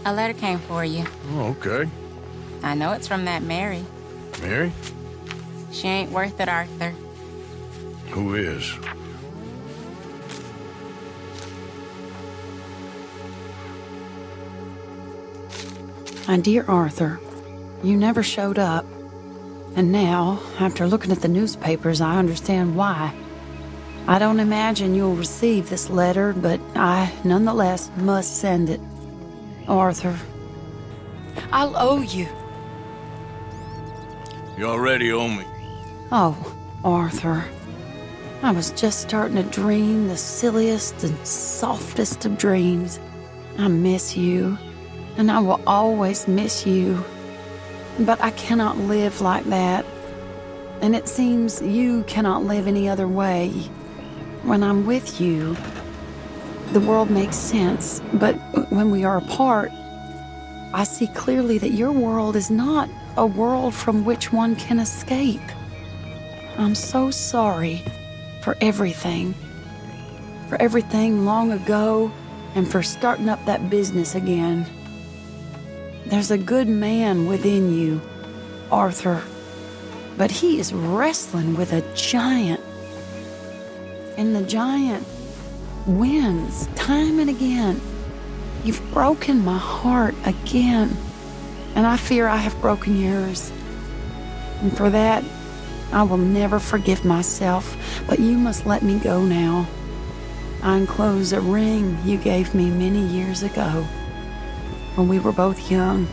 A letter came for you. Oh, okay. I know it's from that Mary. Mary? She ain't worth it, Arthur. Who is? My dear Arthur, you never showed up. And now, after looking at the newspapers, I understand why. I don't imagine you'll receive this letter, but I nonetheless must send it. Arthur, I'll owe you. You already owe me. Oh, Arthur. I was just starting to dream the silliest and softest of dreams. I miss you, and I will always miss you. But I cannot live like that. And it seems you cannot live any other way. When I'm with you, the world makes sense. But when we are apart, I see clearly that your world is not a world from which one can escape. I'm so sorry for everything. For everything long ago, and for starting up that business again. There's a good man within you, Arthur, but he is wrestling with a giant. And the giant wins time and again. You've broken my heart again, and I fear I have broken yours. And for that, I will never forgive myself, but you must let me go now. I enclose a ring you gave me many years ago, when we were both young,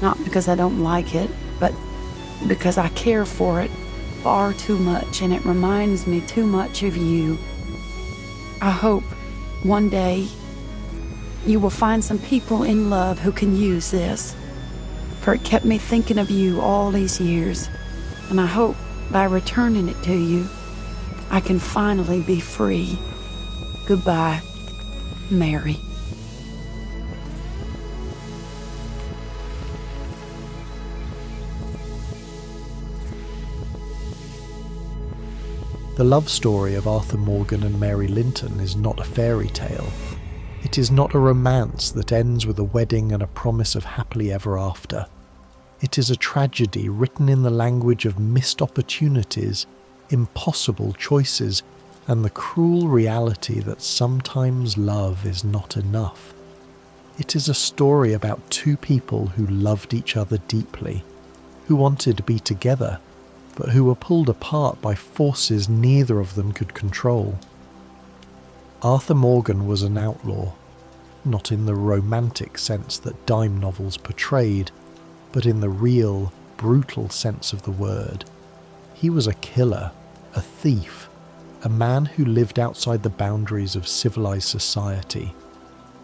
not because I don't like it, but because I care for it far too much, and it reminds me too much of you. I hope one day you will find some people in love who can use this, for it kept me thinking of you all these years, and I hope by returning it to you, I can finally be free. Goodbye, Mary. The love story of Arthur Morgan and Mary Linton is not a fairy tale. It is not a romance that ends with a wedding and a promise of happily ever after. It is a tragedy written in the language of missed opportunities, impossible choices, and the cruel reality that sometimes love is not enough. It is a story about two people who loved each other deeply, who wanted to be together, but who were pulled apart by forces neither of them could control. Arthur Morgan was an outlaw, not in the romantic sense that dime novels portrayed, but in the real, brutal sense of the word. He was a killer, a thief, a man who lived outside the boundaries of civilized society.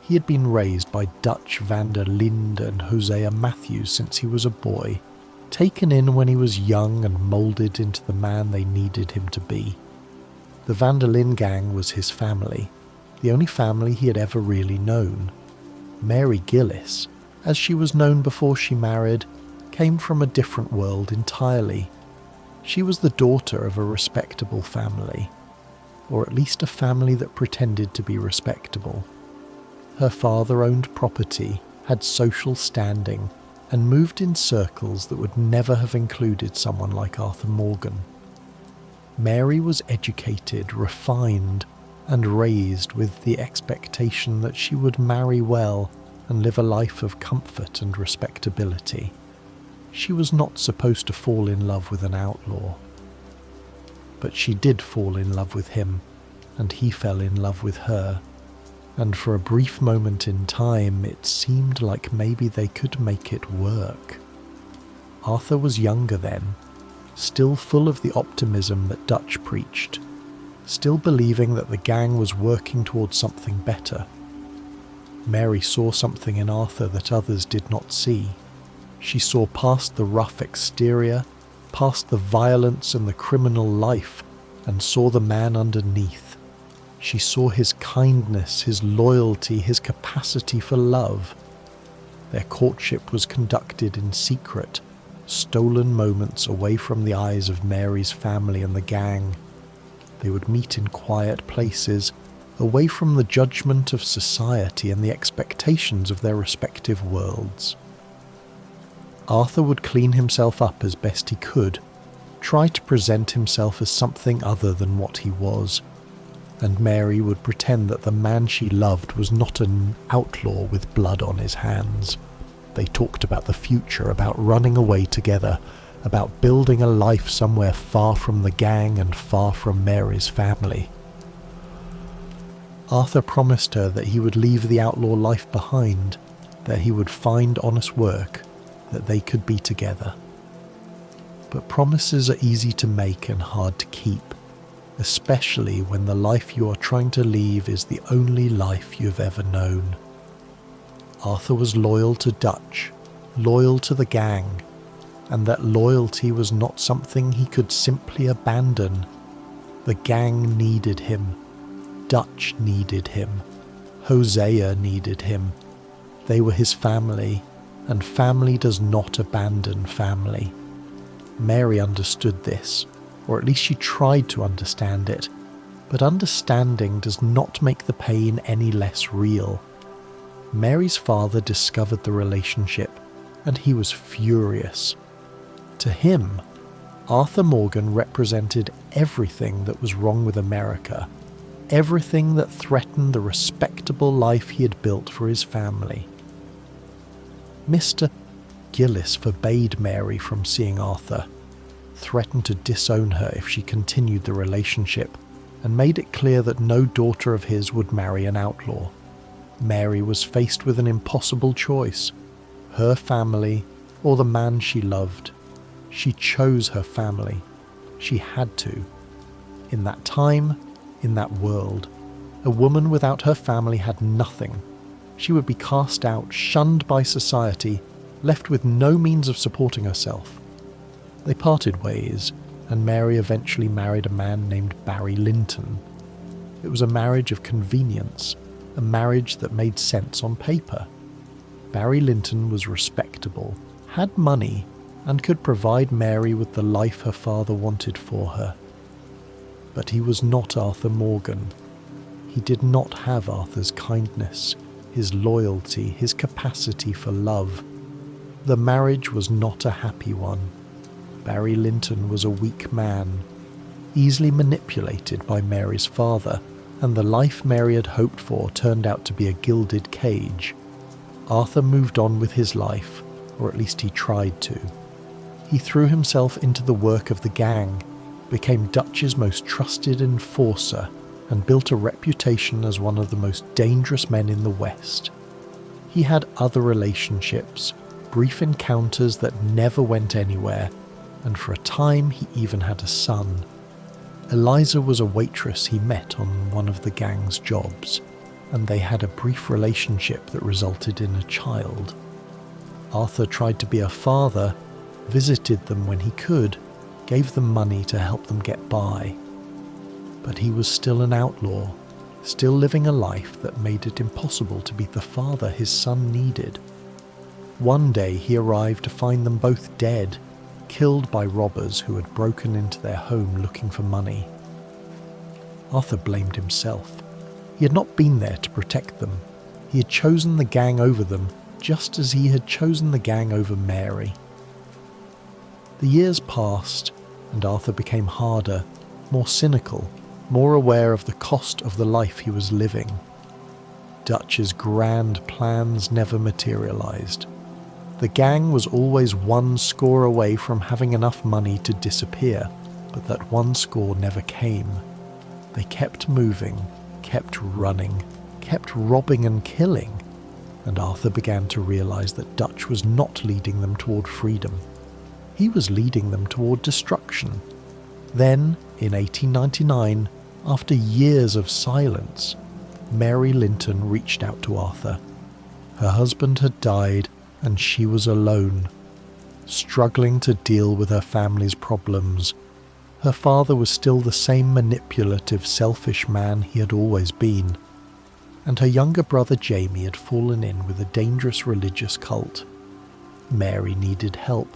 He had been raised by Dutch van der Linde and Hosea Matthews since he was a boy, taken in when he was young and moulded into the man they needed him to be. The van der Linde gang was his family, the only family he had ever really known. Mary Gillis, as she was known before she married, came from a different world entirely. She was the daughter of a respectable family, or at least a family that pretended to be respectable. Her father owned property, had social standing, and moved in circles that would never have included someone like Arthur Morgan. Mary was educated, refined, and raised with the expectation that she would marry well and live a life of comfort and respectability. She was not supposed to fall in love with an outlaw. But she did fall in love with him, and he fell in love with her. And for a brief moment in time, it seemed like maybe they could make it work. Arthur was younger then, still full of the optimism that Dutch preached, still believing that the gang was working towards something better. Mary saw something in Arthur that others did not see. She saw past the rough exterior, past the violence and the criminal life, and saw the man underneath. She saw his kindness, his loyalty, his capacity for love. Their courtship was conducted in secret, stolen moments away from the eyes of Mary's family and the gang. They would meet in quiet places, away from the judgment of society and the expectations of their respective worlds. Arthur would clean himself up as best he could, try to present himself as something other than what he was, and Mary would pretend that the man she loved was not an outlaw with blood on his hands. They talked about the future, about running away together, about building a life somewhere far from the gang and far from Mary's family. Arthur promised her that he would leave the outlaw life behind, that he would find honest work, that they could be together. But promises are easy to make and hard to keep, especially when the life you are trying to leave is the only life you've ever known. Arthur was loyal to Dutch, loyal to the gang, and that loyalty was not something he could simply abandon. The gang needed him. Dutch needed him. Hosea needed him. They were his family, and family does not abandon family. Mary understood this, or at least she tried to understand it, but understanding does not make the pain any less real. Mary's father discovered the relationship, and he was furious. To him, Arthur Morgan represented everything that was wrong with America, everything that threatened the respectable life he had built for his family. Mr. Gillis forbade Mary from seeing Arthur, threatened to disown her if she continued the relationship, and made it clear that no daughter of his would marry an outlaw. Mary was faced with an impossible choice: her family or the man she loved. She chose her family. She had to. In that time, in that world, a woman without her family had nothing. She would be cast out, shunned by society, left with no means of supporting herself. They parted ways, and Mary eventually married a man named Mary Linton. It was a marriage of convenience, a marriage that made sense on paper. Mary Linton was respectable, had money, and could provide Mary with the life her father wanted for her. But he was not Arthur Morgan. He did not have Arthur's kindness, his loyalty, his capacity for love. The marriage was not a happy one. Mary Linton was a weak man, easily manipulated by Mary's father, and the life Mary had hoped for turned out to be a gilded cage. Arthur moved on with his life, or at least he tried to. He threw himself into the work of the gang, became Dutch's most trusted enforcer, and built a reputation as one of the most dangerous men in the West. He had other relationships, brief encounters that never went anywhere, and for a time he even had a son. Eliza was a waitress he met on one of the gang's jobs, and they had a brief relationship that resulted in a child. Arthur tried to be a father, visited them when he could, gave them money to help them get by. But he was still an outlaw, still living a life that made it impossible to be the father his son needed. One day he arrived to find them both dead, killed by robbers who had broken into their home looking for money. Arthur blamed himself. He had not been there to protect them. He had chosen the gang over them, just as he had chosen the gang over Mary. The years passed, and Arthur became harder, more cynical, more aware of the cost of the life he was living. Dutch's grand plans never materialized. The gang was always one score away from having enough money to disappear, but that one score never came. They kept moving, kept running, kept robbing and killing, and Arthur began to realize that Dutch was not leading them toward freedom. He was leading them toward destruction. Then, in 1899, after years of silence, Mary Linton reached out to Arthur. Her husband had died, and she was alone, struggling to deal with her family's problems. Her father was still the same manipulative, selfish man he had always been, and her younger brother Jamie had fallen in with a dangerous religious cult. Mary needed help,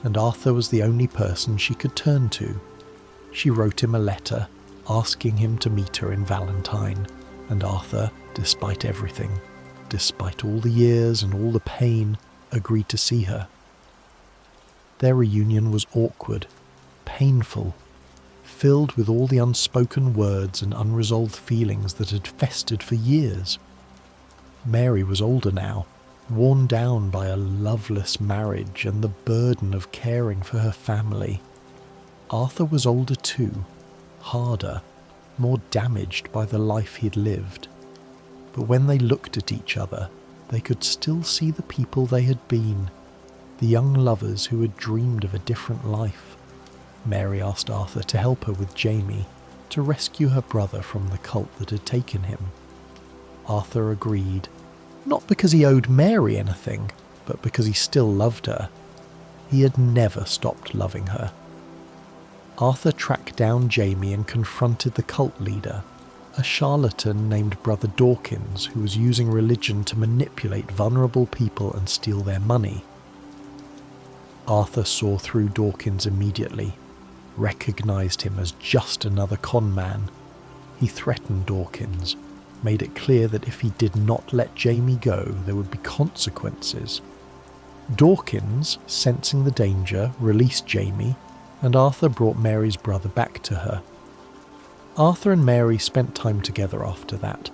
and Arthur was the only person she could turn to. She wrote him a letter, asking him to meet her in Valentine, and Arthur, despite everything, despite all the years and all the pain, agreed to see her. Their reunion was awkward, painful, filled with all the unspoken words and unresolved feelings that had festered for years. Mary was older now, worn down by a loveless marriage and the burden of caring for her family. Arthur was older too, harder, more damaged by the life he'd lived. But when they looked at each other, they could still see the people they had been, the young lovers who had dreamed of a different life. Mary asked Arthur to help her with Jamie, to rescue her brother from the cult that had taken him. Arthur agreed, not because he owed Mary anything, but because he still loved her. He had never stopped loving her. Arthur tracked down Jamie and confronted the cult leader, a charlatan named Brother Dawkins who was using religion to manipulate vulnerable people and steal their money. Arthur saw through Dawkins immediately, recognized him as just another con man. He threatened Dawkins, made it clear that if he did not let Jamie go, there would be consequences. Dawkins, sensing the danger, released Jamie, and Arthur brought Mary's brother back to her. Arthur and Mary spent time together after that,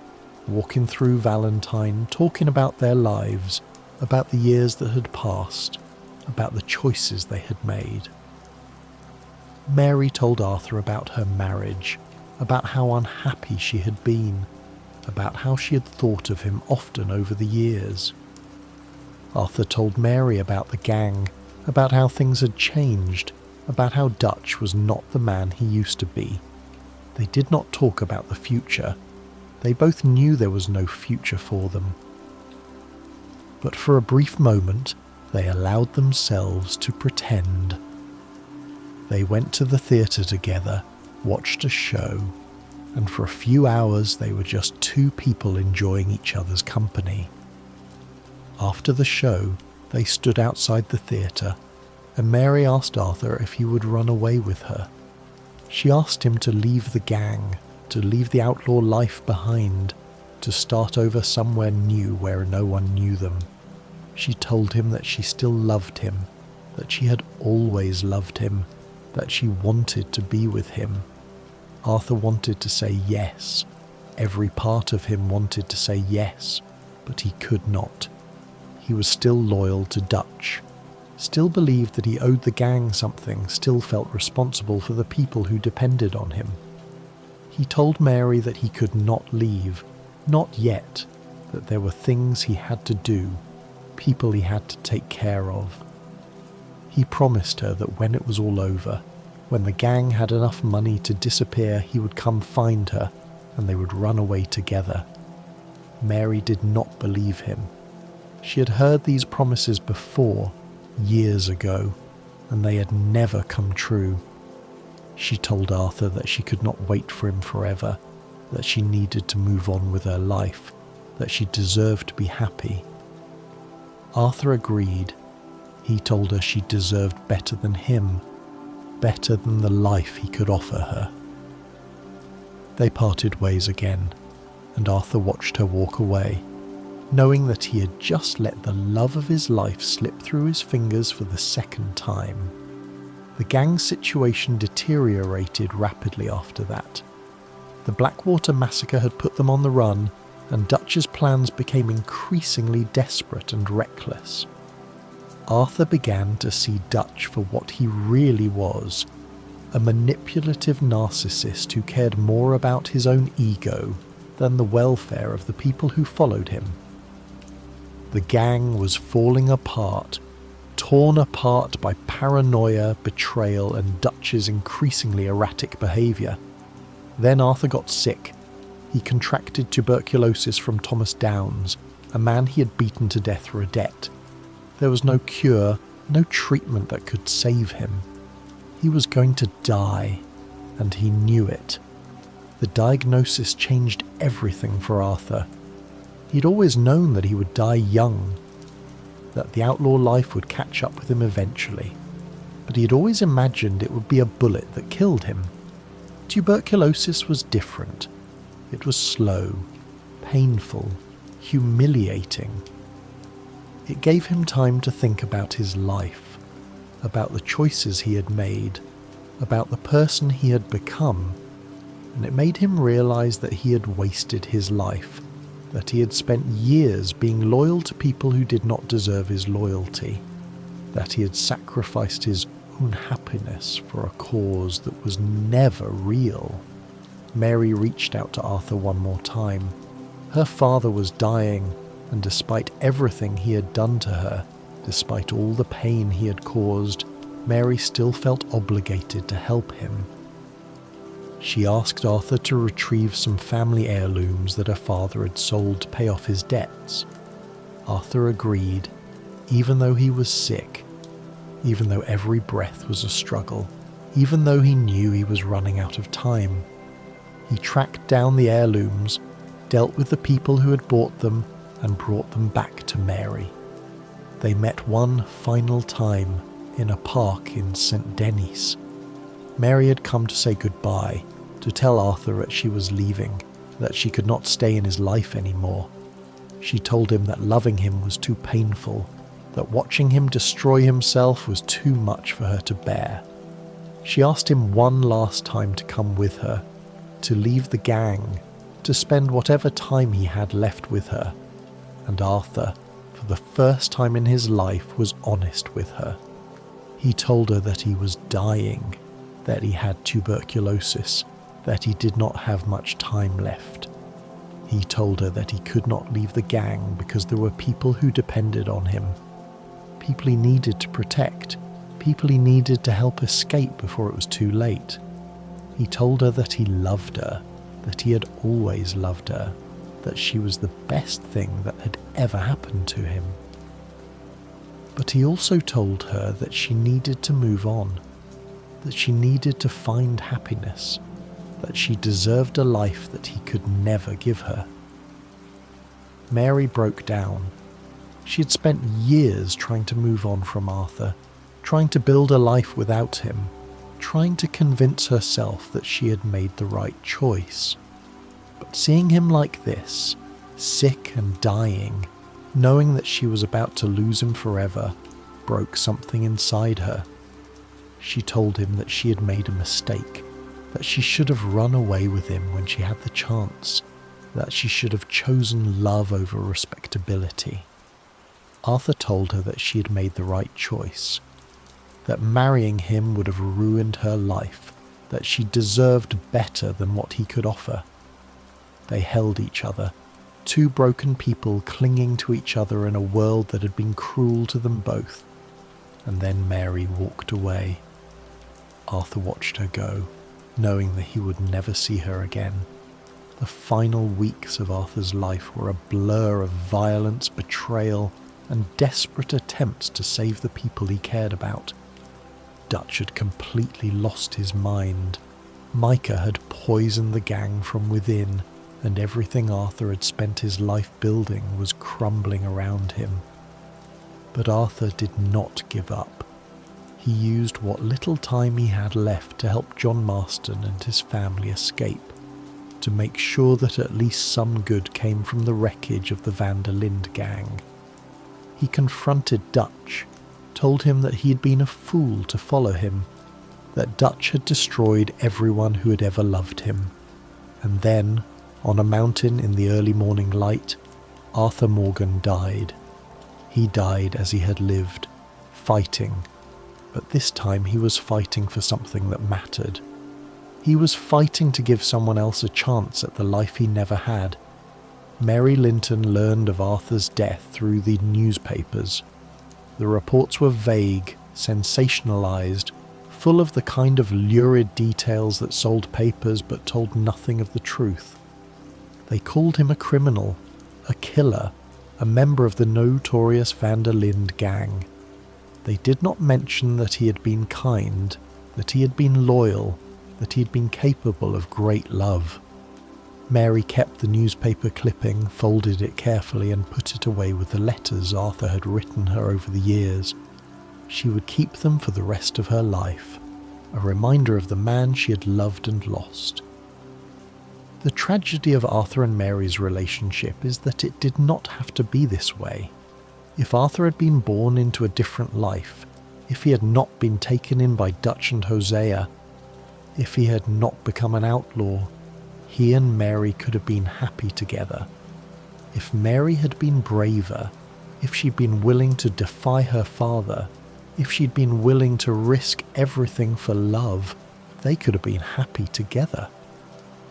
walking through Valentine, talking about their lives, about the years that had passed, about the choices they had made. Mary told Arthur about her marriage, about how unhappy she had been, about how she had thought of him often over the years. Arthur told Mary about the gang, about how things had changed, about how Dutch was not the man he used to be. They did not talk about the future. They both knew there was no future for them. But for a brief moment, they allowed themselves to pretend. They went to the theatre together, watched a show, and for a few hours they were just two people enjoying each other's company. After the show, they stood outside the theatre, and Mary asked Arthur if he would run away with her. She asked him to leave the gang, to leave the outlaw life behind, to start over somewhere new where no one knew them. She told him that she still loved him, that she had always loved him, that she wanted to be with him. Arthur wanted to say yes. Every part of him wanted to say yes, but he could not. He was still loyal to Dutch, still believed that he owed the gang something, still felt responsible for the people who depended on him. He told Mary that he could not leave, not yet, that there were things he had to do, people he had to take care of. He promised her that when it was all over, when the gang had enough money to disappear, he would come find her and they would run away together. Mary did not believe him. She had heard these promises before, years ago, and they had never come true. She told Arthur that she could not wait for him forever, that she needed to move on with her life, that she deserved to be happy. Arthur agreed. He told her she deserved better than him, better than the life he could offer her. They parted ways again, and Arthur watched her walk away, knowing that he had just let the love of his life slip through his fingers for the second time. The gang situation deteriorated rapidly after that. The Blackwater massacre had put them on the run, and Dutch's plans became increasingly desperate and reckless. Arthur began to see Dutch for what he really was, a manipulative narcissist who cared more about his own ego than the welfare of the people who followed him. The gang was falling apart, torn apart by paranoia, betrayal, and Dutch's increasingly erratic behaviour. Then Arthur got sick. He contracted tuberculosis from Thomas Downes, a man he had beaten to death for a debt. There was no cure, no treatment that could save him. He was going to die, and he knew it. The diagnosis changed everything for Arthur. He'd always known that he would die young, that the outlaw life would catch up with him eventually, but he had always imagined it would be a bullet that killed him. Tuberculosis was different. It was slow, painful, humiliating. It gave him time to think about his life, about the choices he had made, about the person he had become, and it made him realize that he had wasted his life, that he had spent years being loyal to people who did not deserve his loyalty, that he had sacrificed his own happiness for a cause that was never real. Mary reached out to Arthur one more time. Her father was dying, and despite everything he had done to her, despite all the pain he had caused, Mary still felt obligated to help him. She asked Arthur to retrieve some family heirlooms that her father had sold to pay off his debts. Arthur agreed, even though he was sick, even though every breath was a struggle, even though he knew he was running out of time. He tracked down the heirlooms, dealt with the people who had bought them, and brought them back to Mary. They met one final time in a park in St. Denis. Mary had come to say goodbye, to tell Arthur that she was leaving, that she could not stay in his life anymore. She told him that loving him was too painful, that watching him destroy himself was too much for her to bear. She asked him one last time to come with her, to leave the gang, to spend whatever time he had left with her. And Arthur, for the first time in his life, was honest with her. He told her that he was dying, that he had tuberculosis, that he did not have much time left. He told her that he could not leave the gang because there were people who depended on him, people he needed to protect, people he needed to help escape before it was too late. He told her that he loved her, that he had always loved her, that she was the best thing that had ever happened to him. But he also told her that she needed to move on, that she needed to find happiness, that she deserved a life that he could never give her. Mary broke down. She had spent years trying to move on from Arthur, trying to build a life without him, trying to convince herself that she had made the right choice. But seeing him like this, sick and dying, knowing that she was about to lose him forever, broke something inside her. She told him that she had made a mistake, that she should have run away with him when she had the chance, that she should have chosen love over respectability. Arthur told her that she had made the right choice, that marrying him would have ruined her life, that she deserved better than what he could offer. They held each other, two broken people clinging to each other in a world that had been cruel to them both. And then Mary walked away. Arthur watched her go, knowing that he would never see her again. The final weeks of Arthur's life were a blur of violence, betrayal, and desperate attempts to save the people he cared about. Dutch had completely lost his mind. Micah had poisoned the gang from within, and everything Arthur had spent his life building was crumbling around him. But Arthur did not give up. He used what little time he had left to help John Marston and his family escape, to make sure that at least some good came from the wreckage of the Van der Linde gang. He confronted Dutch, told him that he had been a fool to follow him, that Dutch had destroyed everyone who had ever loved him. And then, on a mountain in the early morning light, Arthur Morgan died. He died as he had lived, fighting, but this time he was fighting for something that mattered. He was fighting to give someone else a chance at the life he never had. Mary Linton learned of Arthur's death through the newspapers. The reports were vague, sensationalized, full of the kind of lurid details that sold papers but told nothing of the truth. They called him a criminal, a killer, a member of the notorious Van der Linde gang. They did not mention that he had been kind, that he had been loyal, that he had been capable of great love. Mary kept the newspaper clipping, folded it carefully, and put it away with the letters Arthur had written her over the years. She would keep them for the rest of her life, a reminder of the man she had loved and lost. The tragedy of Arthur and Mary's relationship is that it did not have to be this way. If Arthur had been born into a different life, if he had not been taken in by Dutch and Hosea, if he had not become an outlaw, he and Mary could have been happy together. If Mary had been braver, if she'd been willing to defy her father, if she'd been willing to risk everything for love, they could have been happy together.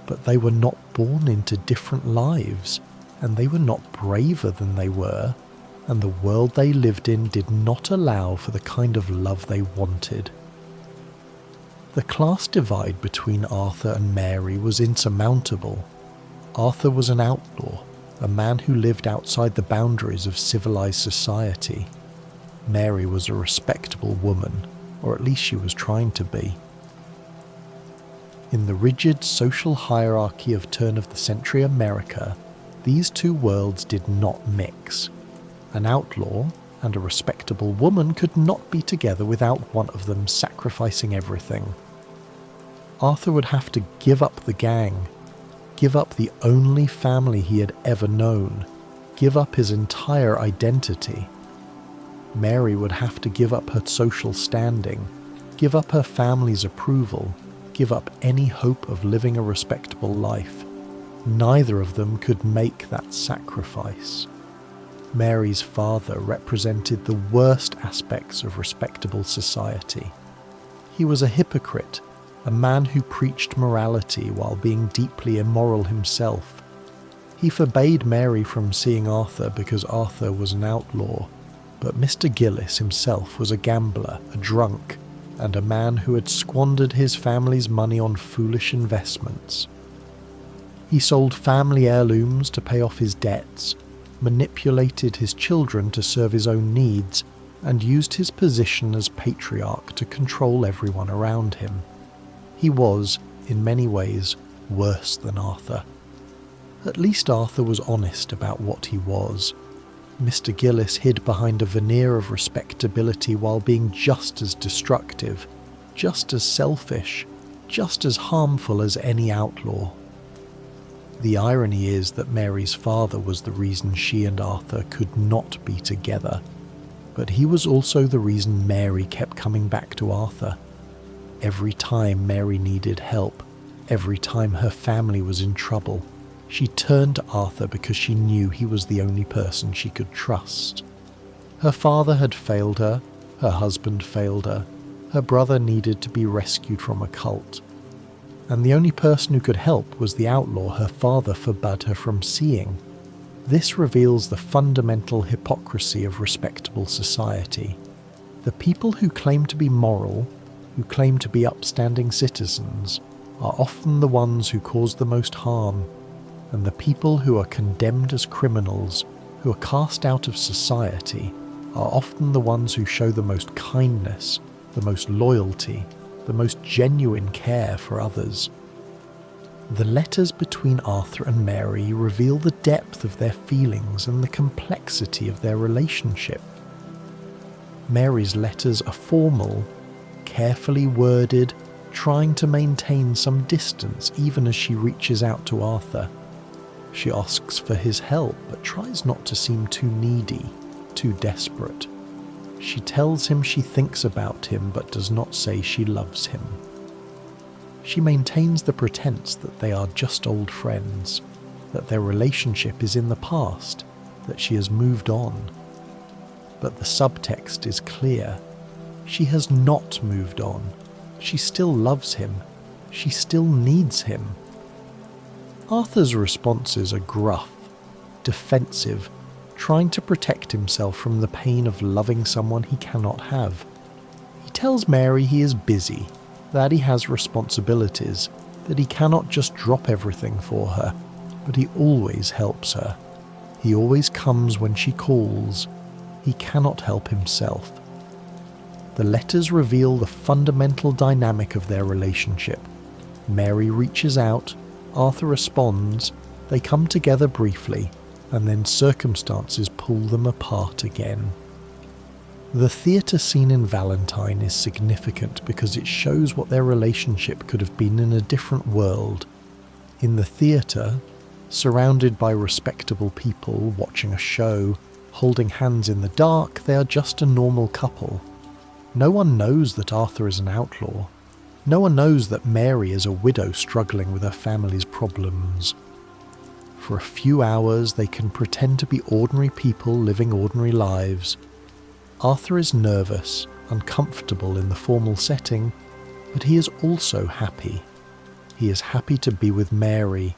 But they were not born into different lives, and they were not braver than they were, and the world they lived in did not allow for the kind of love they wanted. The class divide between Arthur and Mary was insurmountable. Arthur was an outlaw, a man who lived outside the boundaries of civilized society. Mary was a respectable woman, or at least she was trying to be. In the rigid social hierarchy of turn-of-the-century America, these two worlds did not mix. An outlaw and a respectable woman could not be together without one of them sacrificing everything. Arthur would have to give up the gang, give up the only family he had ever known, give up his entire identity. Mary would have to give up her social standing, give up her family's approval, give up any hope of living a respectable life. Neither of them could make that sacrifice. Mary's father represented the worst aspects of respectable society. He was a hypocrite, a man who preached morality while being deeply immoral himself. He forbade Mary from seeing Arthur because Arthur was an outlaw, but Mr. Gillis himself was a gambler, a drunk, and a man who had squandered his family's money on foolish investments. He sold family heirlooms to pay off his debts, manipulated his children to serve his own needs, and used his position as patriarch to control everyone around him. He was, in many ways, worse than Arthur. At least Arthur was honest about what he was. Mr. Gillis hid behind a veneer of respectability while being just as destructive, just as selfish, just as harmful as any outlaw. The irony is that Mary's father was the reason she and Arthur could not be together, but he was also the reason Mary kept coming back to Arthur. Every time Mary needed help, every time her family was in trouble, she turned to Arthur because she knew he was the only person she could trust. Her father had failed her husband failed her brother needed to be rescued from a cult, and the only person who could help was the outlaw her father forbade her from seeing. This reveals the fundamental hypocrisy of respectable society. The people who claim to be moral, who claim to be upstanding citizens, are often the ones who cause the most harm, and the people who are condemned as criminals, who are cast out of society, are often the ones who show the most kindness, the most loyalty, the most genuine care for others. The letters between Arthur and Mary reveal the depth of their feelings and the complexity of their relationship. Mary's letters are formal, carefully worded, trying to maintain some distance even as she reaches out to Arthur. She asks for his help, but tries not to seem too needy, too desperate. She tells him she thinks about him, but does not say she loves him. She maintains the pretense that they are just old friends, that their relationship is in the past, that she has moved on. But the subtext is clear. She has not moved on. She still loves him. She still needs him. Arthur's responses are gruff, defensive, trying to protect himself from the pain of loving someone he cannot have. He tells Mary he is busy, that he has responsibilities, that he cannot just drop everything for her, but he always helps her. He always comes when she calls. He cannot help himself. The letters reveal the fundamental dynamic of their relationship. Mary reaches out, Arthur responds, they come together briefly, and then circumstances pull them apart again. The theatre scene in Valentine is significant because it shows what their relationship could have been in a different world. In the theatre, surrounded by respectable people watching a show, holding hands in the dark, they are just a normal couple. No one knows that Arthur is an outlaw. No one knows that Mary is a widow struggling with her family's problems. For a few hours they can pretend to be ordinary people living ordinary lives. Arthur is nervous, uncomfortable in the formal setting, but he is also happy. He is happy to be with Mary,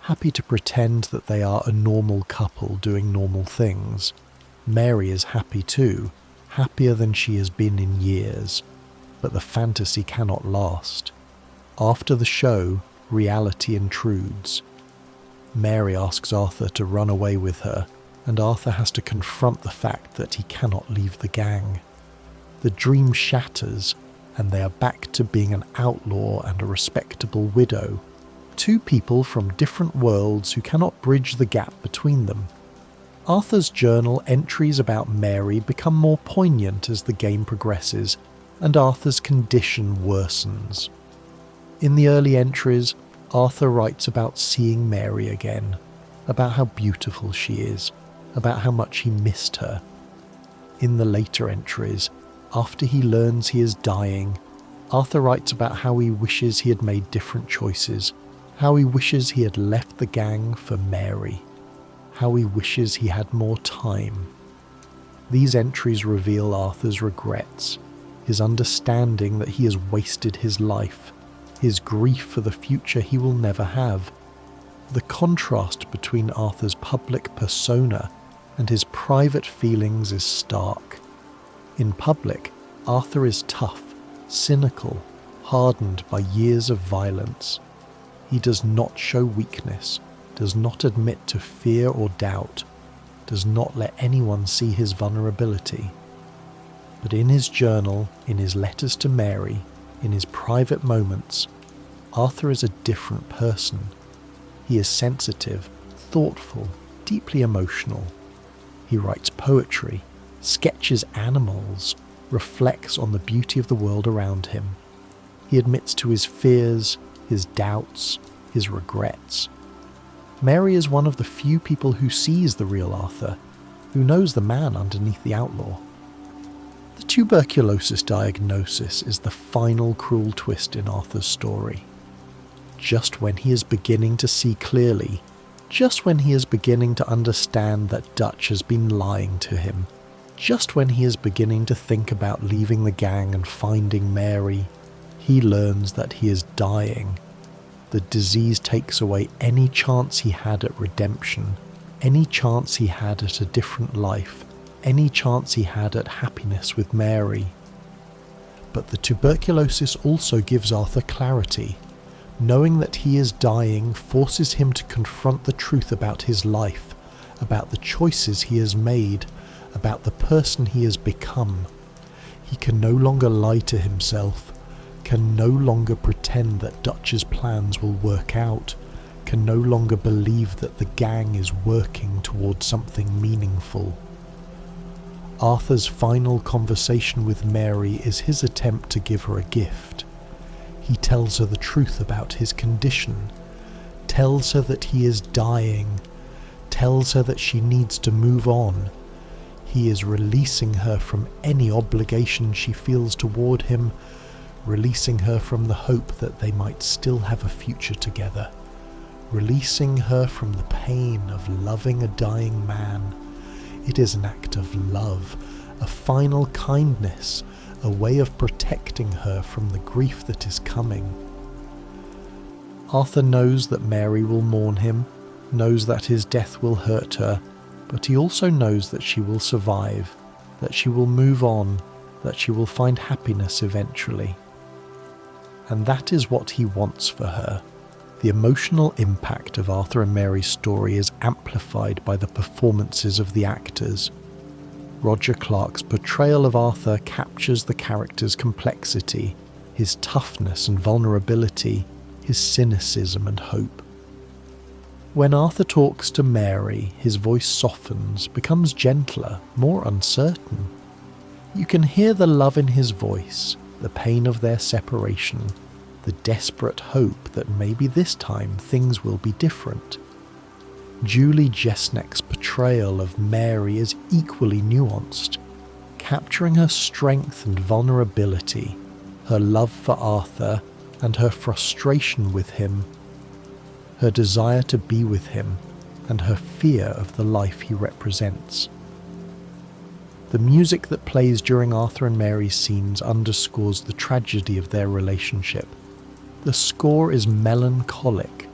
happy to pretend that they are a normal couple doing normal things. Mary is happy too, happier than she has been in years. But the fantasy cannot last. After the show, reality intrudes. Mary asks Arthur to run away with her, and Arthur has to confront the fact that he cannot leave the gang. The dream shatters, and they are back to being an outlaw and a respectable widow. Two people from different worlds who cannot bridge the gap between them. Arthur's journal entries about Mary become more poignant as the game progresses, and Arthur's condition worsens. In the early entries, Arthur writes about seeing Mary again, about how beautiful she is, about how much he missed her. In the later entries, after he learns he is dying, Arthur writes about how he wishes he had made different choices, how he wishes he had left the gang for Mary, how he wishes he had more time. These entries reveal Arthur's regrets, his understanding that he has wasted his life, his grief for the future he will never have. The contrast between Arthur's public persona and his private feelings is stark. In public, Arthur is tough, cynical, hardened by years of violence. He does not show weakness, does not admit to fear or doubt, does not let anyone see his vulnerability. But in his journal, in his letters to Mary, in his private moments, Arthur is a different person. He is sensitive, thoughtful, deeply emotional. He writes poetry, sketches animals, reflects on the beauty of the world around him. He admits to his fears, his doubts, his regrets. Mary is one of the few people who sees the real Arthur, who knows the man underneath the outlaw. The tuberculosis diagnosis is the final cruel twist in Arthur's story. Just when he is beginning to see clearly, just when he is beginning to understand that Dutch has been lying to him, just when he is beginning to think about leaving the gang and finding Mary, he learns that he is dying. The disease takes away any chance he had at redemption, any chance he had at a different life, any chance he had at happiness with Mary. But the tuberculosis also gives Arthur clarity. Knowing that he is dying forces him to confront the truth about his life, about the choices he has made, about the person he has become. He can no longer lie to himself, can no longer pretend that Dutch's plans will work out, can no longer believe that the gang is working towards something meaningful. Arthur's final conversation with Mary is his attempt to give her a gift. He tells her the truth about his condition, tells her that he is dying, tells her that she needs to move on. He is releasing her from any obligation she feels toward him, releasing her from the hope that they might still have a future together, releasing her from the pain of loving a dying man. It is an act of love, a final kindness, a way of protecting her from the grief that is coming. Arthur knows that Mary will mourn him, knows that his death will hurt her, but he also knows that she will survive, that she will move on, that she will find happiness eventually. And that is what he wants for her. The emotional impact of Arthur and Mary's story is amplified by the performances of the actors. Roger Clark's portrayal of Arthur captures the character's complexity, his toughness and vulnerability, his cynicism and hope. When Arthur talks to Mary, his voice softens, becomes gentler, more uncertain. You can hear the love in his voice, the pain of their separation, the desperate hope that maybe this time things will be different. Julie Jesnick's portrayal of Mary is equally nuanced, capturing her strength and vulnerability, her love for Arthur and her frustration with him, her desire to be with him and her fear of the life he represents. The music that plays during Arthur and Mary's scenes underscores the tragedy of their relationship. The score is melancholic,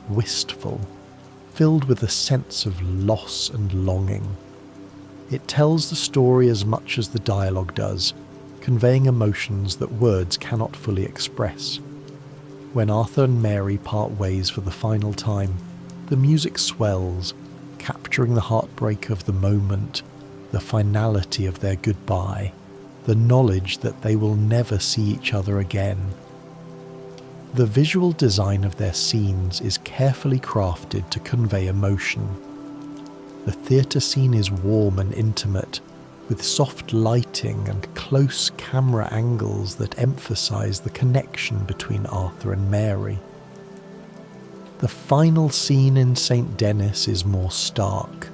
wistful, filled with a sense of loss and longing. It tells the story as much as the dialogue does, conveying emotions that words cannot fully express. When Arthur and Mary part ways for the final time, the music swells, capturing the heartbreak of the moment, the finality of their goodbye, the knowledge that they will never see each other again. The visual design of their scenes is carefully crafted to convey emotion. The theatre scene is warm and intimate, with soft lighting and close camera angles that emphasize the connection between Arthur and Mary. The final scene in St. Denis is more stark,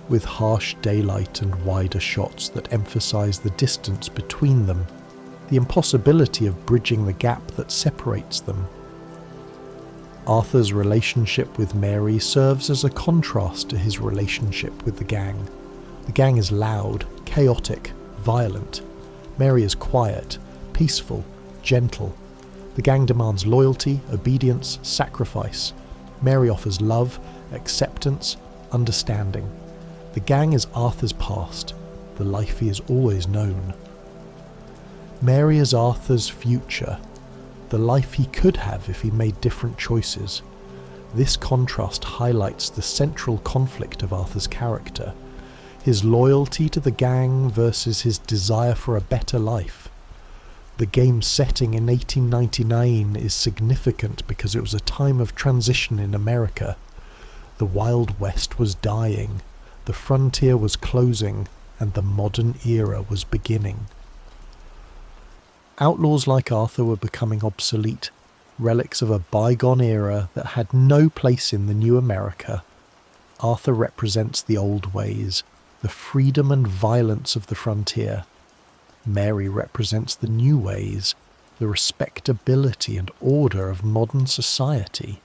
with harsh daylight and wider shots that emphasize the distance between them, the impossibility of bridging the gap that separates them. Arthur's relationship with Mary serves as a contrast to his relationship with the gang. The gang is loud, chaotic, violent. Mary is quiet, peaceful, gentle. The gang demands loyalty, obedience, sacrifice. Mary offers love, acceptance, understanding. The gang is Arthur's past, the life he has always known. Mary is Arthur's future, the life he could have if he made different choices. This contrast highlights the central conflict of Arthur's character, his loyalty to the gang versus his desire for a better life. The game's setting in 1899 is significant because it was a time of transition in America. The Wild West was dying, the frontier was closing, and the modern era was beginning. Outlaws like Arthur were becoming obsolete, relics of a bygone era that had no place in the new America. Arthur represents the old ways, the freedom and violence of the frontier. Mary represents the new ways, the respectability and order of modern society.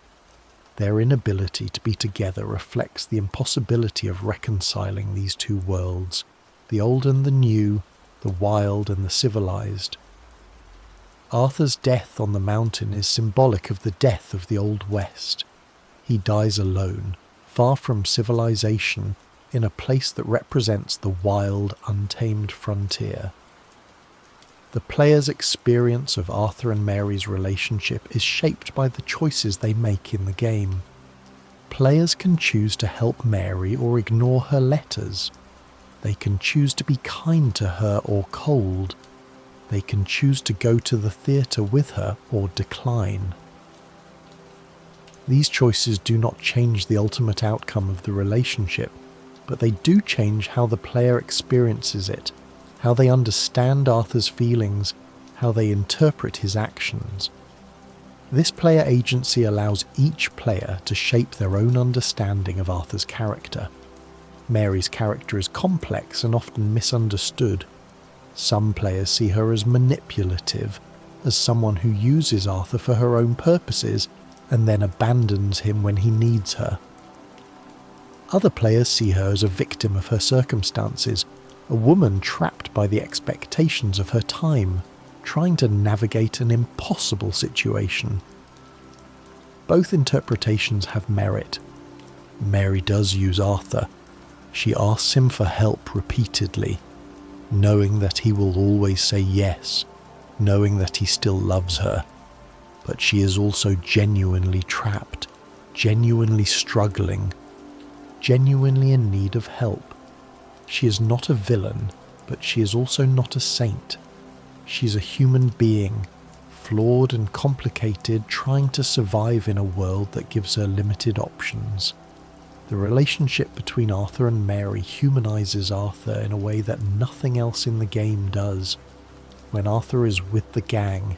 Their inability to be together reflects the impossibility of reconciling these two worlds, the old and the new, the wild and the civilized. Arthur's death on the mountain is symbolic of the death of the Old West. He dies alone, far from civilization, in a place that represents the wild, untamed frontier. The player's experience of Arthur and Mary's relationship is shaped by the choices they make in the game. Players can choose to help Mary or ignore her letters. They can choose to be kind to her or cold. They can choose to go to the theatre with her or decline. These choices do not change the ultimate outcome of the relationship, but they do change how the player experiences it, how they understand Arthur's feelings, how they interpret his actions. This player agency allows each player to shape their own understanding of Arthur's character. Mary's character is complex and often misunderstood. Some players see her as manipulative, as someone who uses Arthur for her own purposes and then abandons him when he needs her. Other players see her as a victim of her circumstances, a woman trapped by the expectations of her time, trying to navigate an impossible situation. Both interpretations have merit. Mary does use Arthur. She asks him for help repeatedly, knowing that he will always say yes, knowing that he still loves her. But she is also genuinely trapped, genuinely struggling, genuinely in need of help. She is not a villain, but she is also not a saint. She is a human being, flawed and complicated, trying to survive in a world that gives her limited options. The relationship between Arthur and Mary humanizes Arthur in a way that nothing else in the game does. When Arthur is with the gang,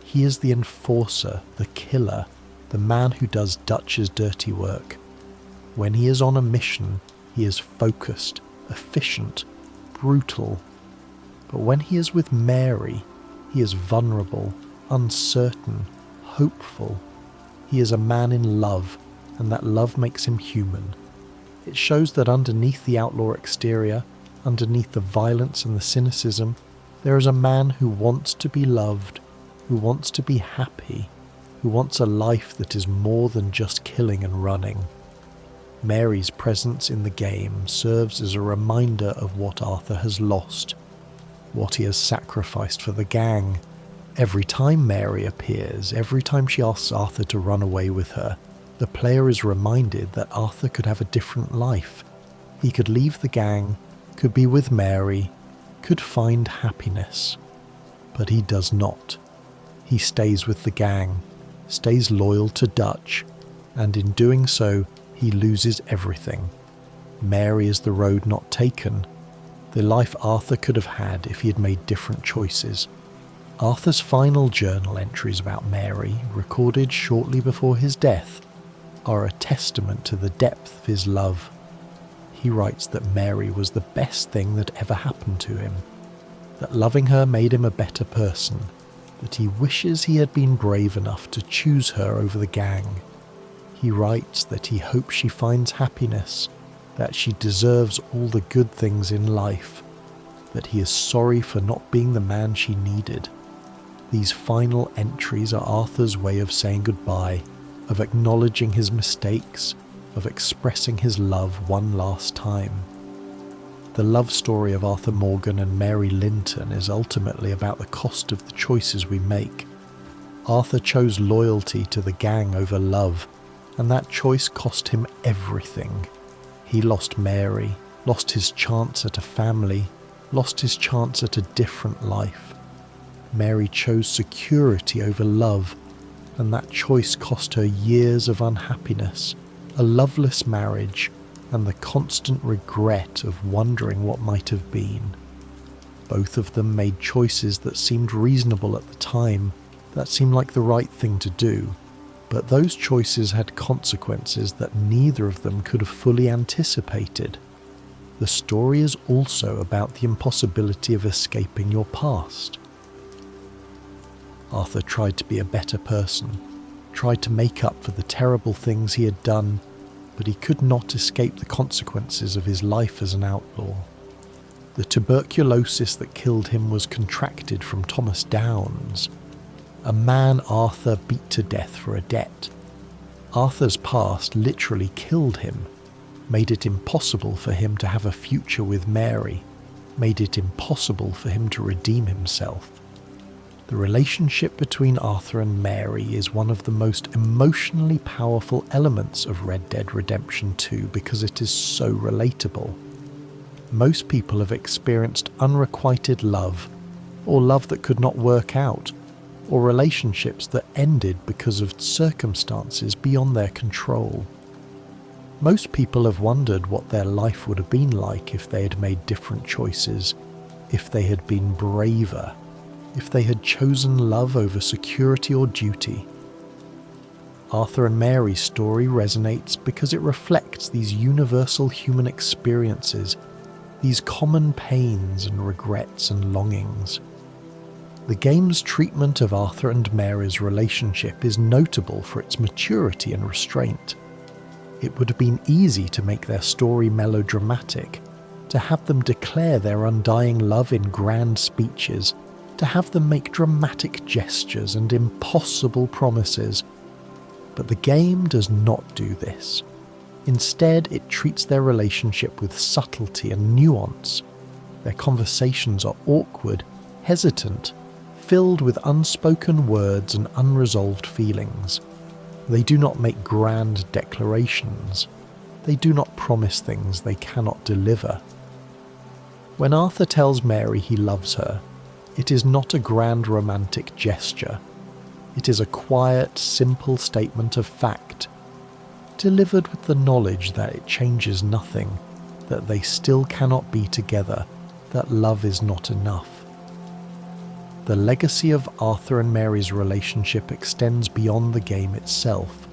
He is the enforcer, the killer, the man who does Dutch's dirty work. When he is on a mission, he is focused, efficient, brutal. But when he is with Mary, he is vulnerable, uncertain, hopeful. He is a man in love, and that love makes him human. It shows that underneath the outlaw exterior, underneath the violence and the cynicism, there is a man who wants to be loved, who wants to be happy, who wants a life that is more than just killing and running. Mary's presence in the game serves as a reminder of what Arthur has lost, what he has sacrificed for the gang. Every time Mary appears, every time she asks Arthur to run away with her, the player is reminded that Arthur could have a different life. He could leave the gang, could be with Mary, could find happiness. But he does not. He stays with the gang, stays loyal to Dutch, and in doing so, he loses everything. Mary is the road not taken, the life Arthur could have had if he had made different choices. Arthur's final journal entries about Mary, recorded shortly before his death, are a testament to the depth of his love. He writes that Mary was the best thing that ever happened to him, that loving her made him a better person, that he wishes he had been brave enough to choose her over the gang. He writes that he hopes she finds happiness, that she deserves all the good things in life, that he is sorry for not being the man she needed. These final entries are Arthur's way of saying goodbye, of acknowledging his mistakes, of expressing his love one last time. The love story of Arthur Morgan and Mary Linton is ultimately about the cost of the choices we make. Arthur chose loyalty to the gang over love, and that choice cost him everything. He lost Mary, lost his chance at a family, lost his chance at a different life. Mary chose security over love, and that choice cost her years of unhappiness, a loveless marriage, and the constant regret of wondering what might have been. Both of them made choices that seemed reasonable at the time, that seemed like the right thing to do, but those choices had consequences that neither of them could have fully anticipated. The story is also about the impossibility of escaping your past. Arthur tried to be a better person, tried to make up for the terrible things he had done, but he could not escape the consequences of his life as an outlaw. The tuberculosis that killed him was contracted from Thomas Downes, a man Arthur beat to death for a debt. Arthur's past literally killed him, made it impossible for him to have a future with Mary, made it impossible for him to redeem himself. The relationship between Arthur and Mary is one of the most emotionally powerful elements of Red Dead Redemption 2 because it is so relatable. Most people have experienced unrequited love, or love that could not work out, or relationships that ended because of circumstances beyond their control. Most people have wondered what their life would have been like if they had made different choices, if they had been braver, if they had chosen love over security or duty. Arthur and Mary's story resonates because it reflects these universal human experiences, these common pains and regrets and longings. The game's treatment of Arthur and Mary's relationship is notable for its maturity and restraint. It would have been easy to make their story melodramatic, to have them declare their undying love in grand speeches, to have them make dramatic gestures and impossible promises. But the game does not do this. Instead, it treats their relationship with subtlety and nuance. Their conversations are awkward, hesitant, filled with unspoken words and unresolved feelings. They do not make grand declarations. They do not promise things they cannot deliver. When Arthur tells Mary he loves her, it is not a grand romantic gesture. It is a quiet, simple statement of fact, delivered with the knowledge that it changes nothing, that they still cannot be together, that love is not enough. The legacy of Arthur and Mary's relationship extends beyond the game itself.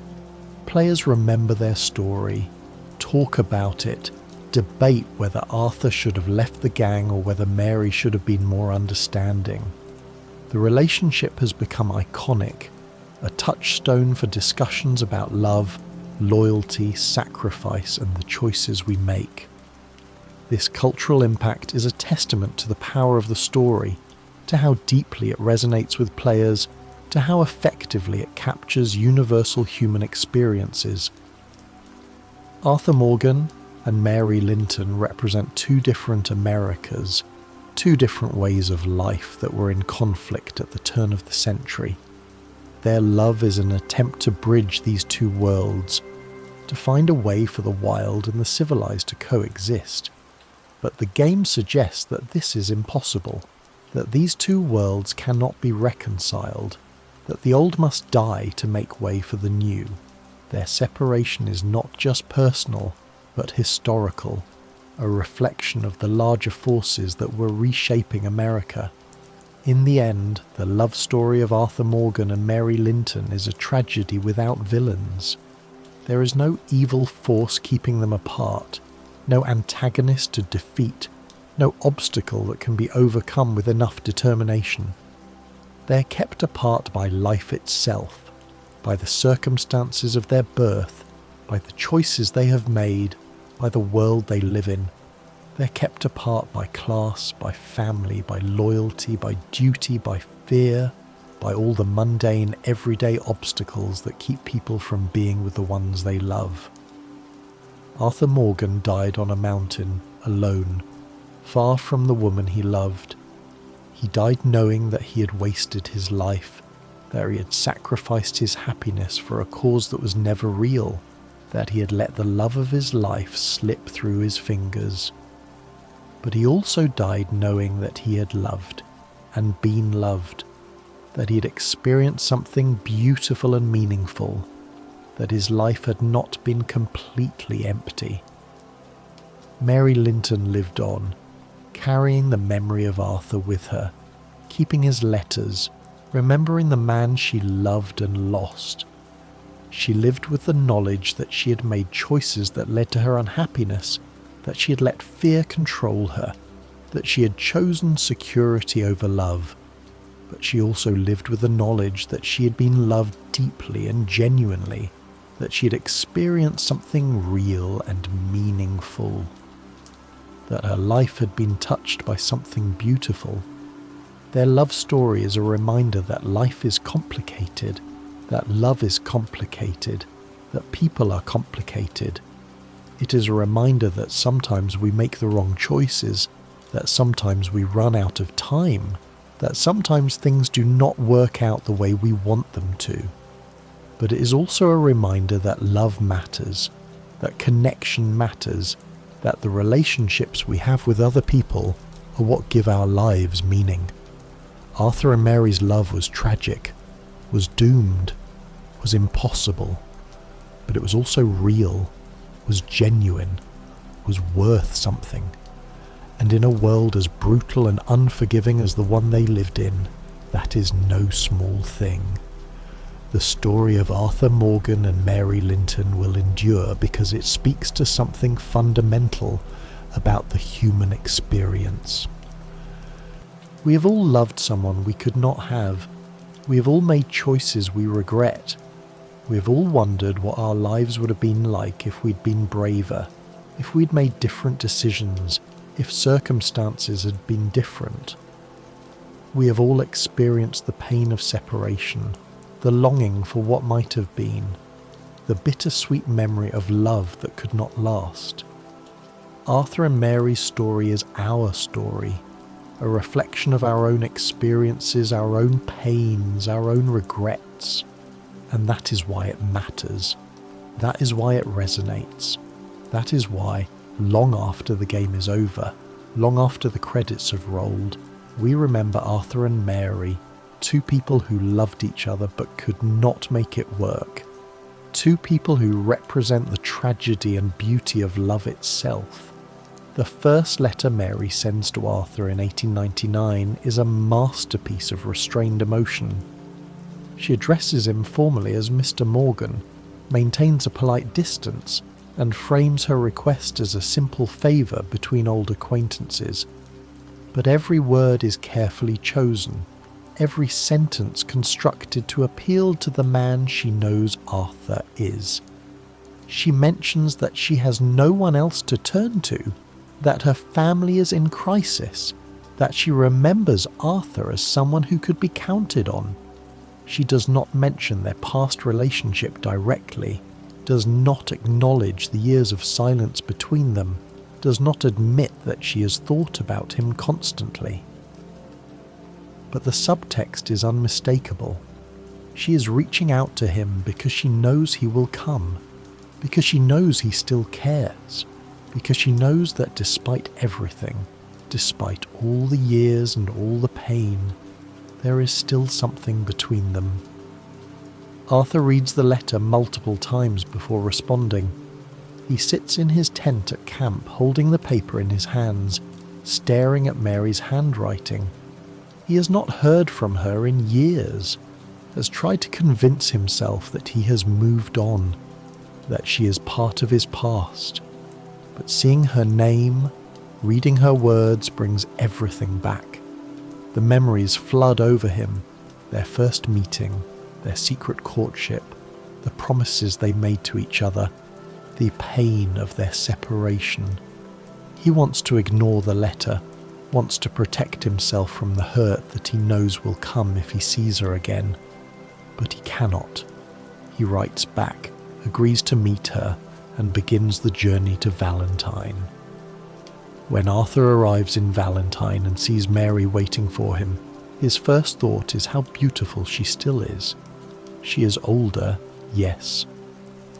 Players remember their story, talk about it, debate whether Arthur should have left the gang or whether Mary should have been more understanding. The relationship has become iconic, a touchstone for discussions about love, loyalty, sacrifice, and the choices we make. This cultural impact is a testament to the power of the story, to how deeply it resonates with players, to how effectively it captures universal human experiences. Arthur Morgan and Mary Linton represent two different Americas, two different ways of life that were in conflict at the turn of the century. Their love is an attempt to bridge these two worlds, to find a way for the wild and the civilized to coexist. But the game suggests that this is impossible, that these two worlds cannot be reconciled, that the old must die to make way for the new. Their separation is not just personal, but historical, a reflection of the larger forces that were reshaping America. In the end, the love story of Arthur Morgan and Mary Linton is a tragedy without villains. There is no evil force keeping them apart, no antagonist to defeat, no obstacle that can be overcome with enough determination. They are kept apart by life itself, by the circumstances of their birth, by the choices they have made, by the world they live in. They're kept apart by class, by family, by loyalty, by duty, by fear, by all the mundane, everyday obstacles that keep people from being with the ones they love. Arthur Morgan died on a mountain, alone, far from the woman he loved. He died knowing that he had wasted his life, that he had sacrificed his happiness for a cause that was never real, that he had let the love of his life slip through his fingers. But he also died knowing that he had loved, and been loved, that he had experienced something beautiful and meaningful, that his life had not been completely empty. Mary Linton lived on, carrying the memory of Arthur with her, keeping his letters, remembering the man she loved and lost. She lived with the knowledge that she had made choices that led to her unhappiness, that she had let fear control her, that she had chosen security over love. But she also lived with the knowledge that she had been loved deeply and genuinely, that she had experienced something real and meaningful, that her life had been touched by something beautiful. Their love story is a reminder that life is complicated, that love is complicated, that people are complicated. It is a reminder that sometimes we make the wrong choices, that sometimes we run out of time, that sometimes things do not work out the way we want them to. But it is also a reminder that love matters, that connection matters, that the relationships we have with other people are what give our lives meaning. Arthur and Mary's love was tragic, was doomed, was impossible, but it was also real, was genuine, was worth something. And in a world as brutal and unforgiving as the one they lived in, that is no small thing. The story of Arthur Morgan and Mary Linton will endure because it speaks to something fundamental about the human experience. We have all loved someone we could not have. We have all made choices we regret. We have all wondered what our lives would have been like if we'd been braver, if we'd made different decisions, if circumstances had been different. We have all experienced the pain of separation, the longing for what might have been, the bittersweet memory of love that could not last. Arthur and Mary's story is our story, a reflection of our own experiences, our own pains, our own regrets. And that is why it matters. That is why it resonates. That is why, long after the game is over, long after the credits have rolled, we remember Arthur and Mary, two people who loved each other but could not make it work. Two people who represent the tragedy and beauty of love itself. The first letter Mary sends to Arthur in 1899 is a masterpiece of restrained emotion. She addresses him formally as Mr. Morgan, maintains a polite distance, and frames her request as a simple favour between old acquaintances. But every word is carefully chosen, every sentence constructed to appeal to the man she knows Arthur is. She mentions that she has no one else to turn to, that her family is in crisis, that she remembers Arthur as someone who could be counted on. She does not mention their past relationship directly, does not acknowledge the years of silence between them, does not admit that she has thought about him constantly. But the subtext is unmistakable. She is reaching out to him because she knows he will come, because she knows he still cares, because she knows that despite everything, despite all the years and all the pain, there is still something between them. Arthur reads the letter multiple times before responding. He sits in his tent at camp holding the paper in his hands, staring at Mary's handwriting. He has not heard from her in years, has tried to convince himself that he has moved on, that she is part of his past. But seeing her name, reading her words brings everything back. The memories flood over him, their first meeting, their secret courtship, the promises they made to each other, the pain of their separation. He wants to ignore the letter, wants to protect himself from the hurt that he knows will come if he sees her again. But he cannot. He writes back, agrees to meet her, and begins the journey to Valentine. When Arthur arrives in Valentine and sees Mary waiting for him, his first thought is how beautiful she still is. She is older, yes,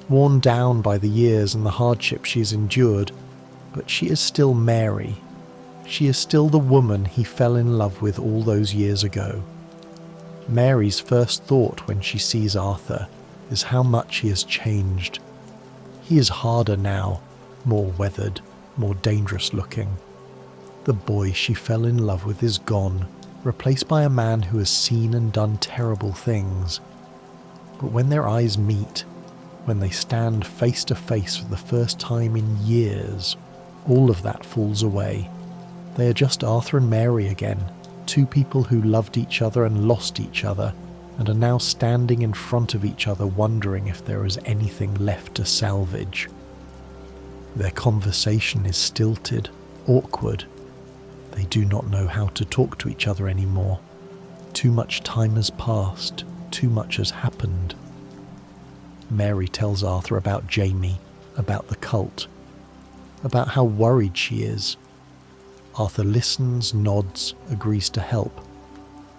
worn down by the years and the hardship she has endured, but she is still Mary. She is still the woman he fell in love with all those years ago. Mary's first thought when she sees Arthur is how much he has changed. He is harder now, more weathered, more dangerous looking. The boy she fell in love with is gone, replaced by a man who has seen and done terrible things. But when their eyes meet, when they stand face to face for the first time in years, all of that falls away. They are just Arthur and Mary again, two people who loved each other and lost each other, and are now standing in front of each other wondering if there is anything left to salvage. Their conversation is stilted, awkward. They do not know how to talk to each other anymore. Too much time has passed, too much has happened. Mary tells Arthur about Jamie, about the cult, about how worried she is. Arthur listens, nods, agrees to help.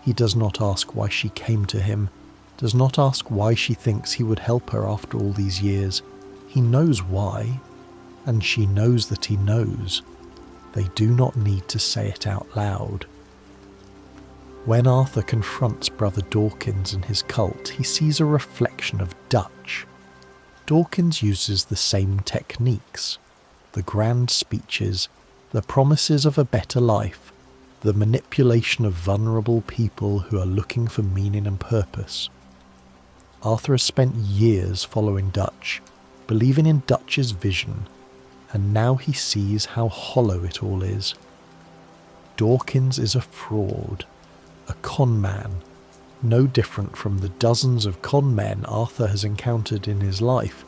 He does not ask why she came to him, does not ask why she thinks he would help her after all these years. He knows why, and she knows that he knows. They do not need to say it out loud. When Arthur confronts Brother Dawkins and his cult, he sees a reflection of Dutch. Dawkins uses the same techniques, the grand speeches, the promises of a better life, the manipulation of vulnerable people who are looking for meaning and purpose. Arthur has spent years following Dutch, believing in Dutch's vision, and now he sees how hollow it all is. Dawkins is a fraud, a con man, no different from the dozens of con men Arthur has encountered in his life,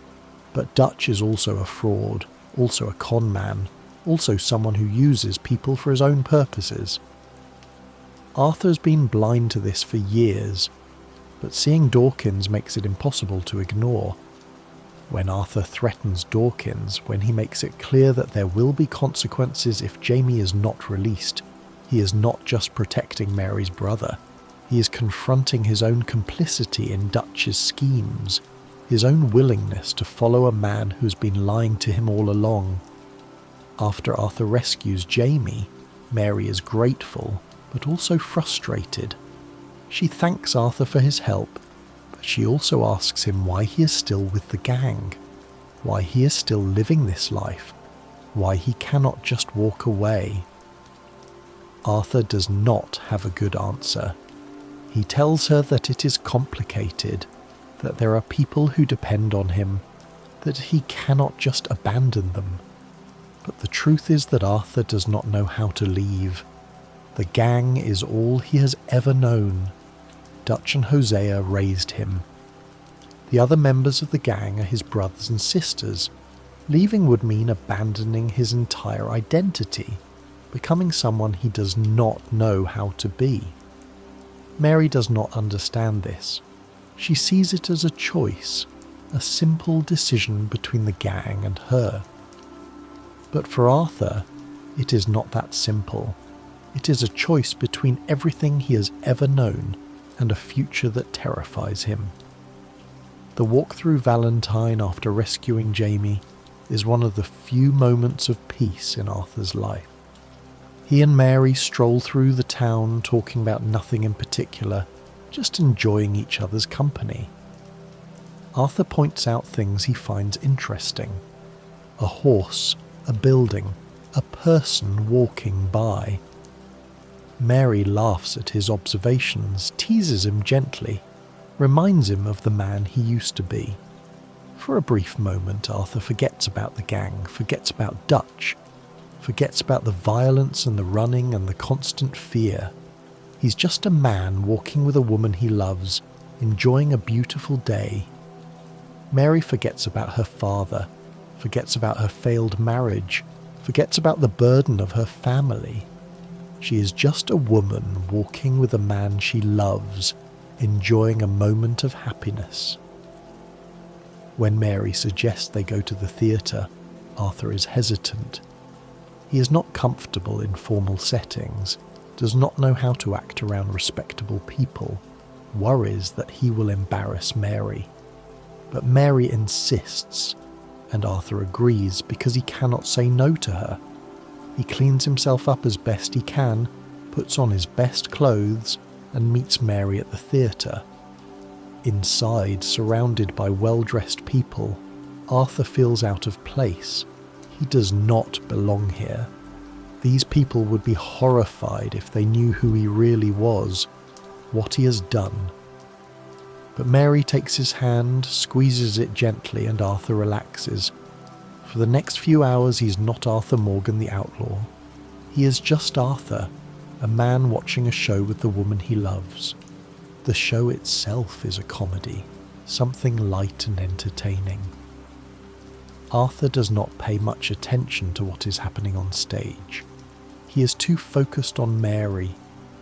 but Dutch is also a fraud, also a con man, also someone who uses people for his own purposes. Arthur has been blind to this for years, but seeing Dawkins makes it impossible to ignore. When Arthur threatens Dawkins, when he makes it clear that there will be consequences if Jamie is not released, he is not just protecting Mary's brother, he is confronting his own complicity in Dutch's schemes, his own willingness to follow a man who has been lying to him all along. After Arthur rescues Jamie, Mary is grateful, but also frustrated. She thanks Arthur for his help, but she also asks him why he is still with the gang, why he is still living this life, why he cannot just walk away. Arthur does not have a good answer. He tells her that it is complicated, that there are people who depend on him, that he cannot just abandon them. But the truth is that Arthur does not know how to leave. The gang is all he has ever known. Dutch and Hosea raised him. The other members of the gang are his brothers and sisters. Leaving would mean abandoning his entire identity, becoming someone he does not know how to be. Mary does not understand this. She sees it as a choice, a simple decision between the gang and her. But for Arthur, it is not that simple. It is a choice between everything he has ever known and a future that terrifies him. The walk through Valentine after rescuing Jamie is one of the few moments of peace in Arthur's life. He and Mary stroll through the town talking about nothing in particular, just enjoying each other's company. Arthur points out things he finds interesting. A horse, a building, a person walking by. Mary laughs at his observations, teases him gently, reminds him of the man he used to be. For a brief moment, Arthur forgets about the gang, forgets about Dutch, forgets about the violence and the running and the constant fear. He's just a man walking with a woman he loves, enjoying a beautiful day. Mary forgets about her father, forgets about her failed marriage, forgets about the burden of her family. She is just a woman walking with a man she loves, enjoying a moment of happiness. When Mary suggests they go to the theatre, Arthur is hesitant. He is not comfortable in formal settings, does not know how to act around respectable people, worries that he will embarrass Mary. But Mary insists, and Arthur agrees because he cannot say no to her. He cleans himself up as best he can, puts on his best clothes, and meets Mary at the theatre. Inside, surrounded by well-dressed people, Arthur feels out of place. He does not belong here. These people would be horrified if they knew who he really was, what he has done. But Mary takes his hand, squeezes it gently, and Arthur relaxes. For the next few hours he's not Arthur Morgan the outlaw. He is just Arthur, a man watching a show with the woman he loves. The show itself is a comedy, something light and entertaining. Arthur does not pay much attention to what is happening on stage. He is too focused on Mary,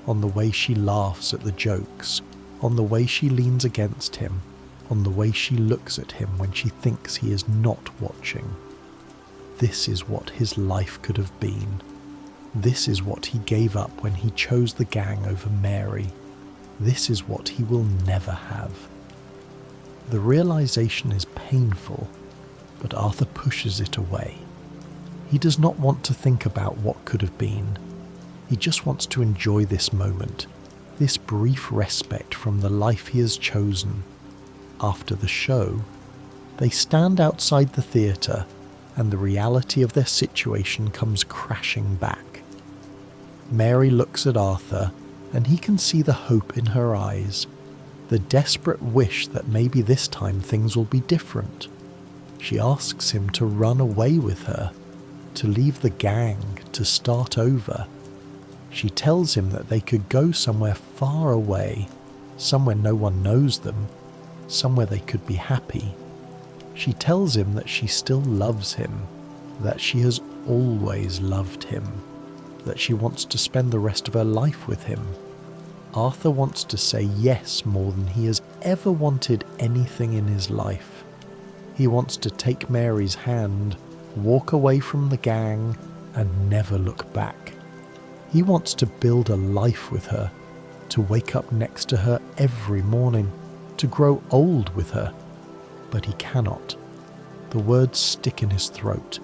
on the way she laughs at the jokes, on the way she leans against him, on the way she looks at him when she thinks he is not watching. This is what his life could have been. This is what he gave up when he chose the gang over Mary. This is what he will never have. The realization is painful, but Arthur pushes it away. He does not want to think about what could have been. He just wants to enjoy this moment, this brief respite from the life he has chosen. After the show, they stand outside the theatre, and the reality of their situation comes crashing back. Mary looks at Arthur, and he can see the hope in her eyes, the desperate wish that maybe this time things will be different. She asks him to run away with her, to leave the gang, to start over. She tells him that they could go somewhere far away, somewhere no one knows them, somewhere they could be happy. She tells him that she still loves him, that she has always loved him, that she wants to spend the rest of her life with him. Arthur wants to say yes more than he has ever wanted anything in his life. He wants to take Mary's hand, walk away from the gang, and never look back. He wants to build a life with her, to wake up next to her every morning, to grow old with her. But he cannot. The words stick in his throat.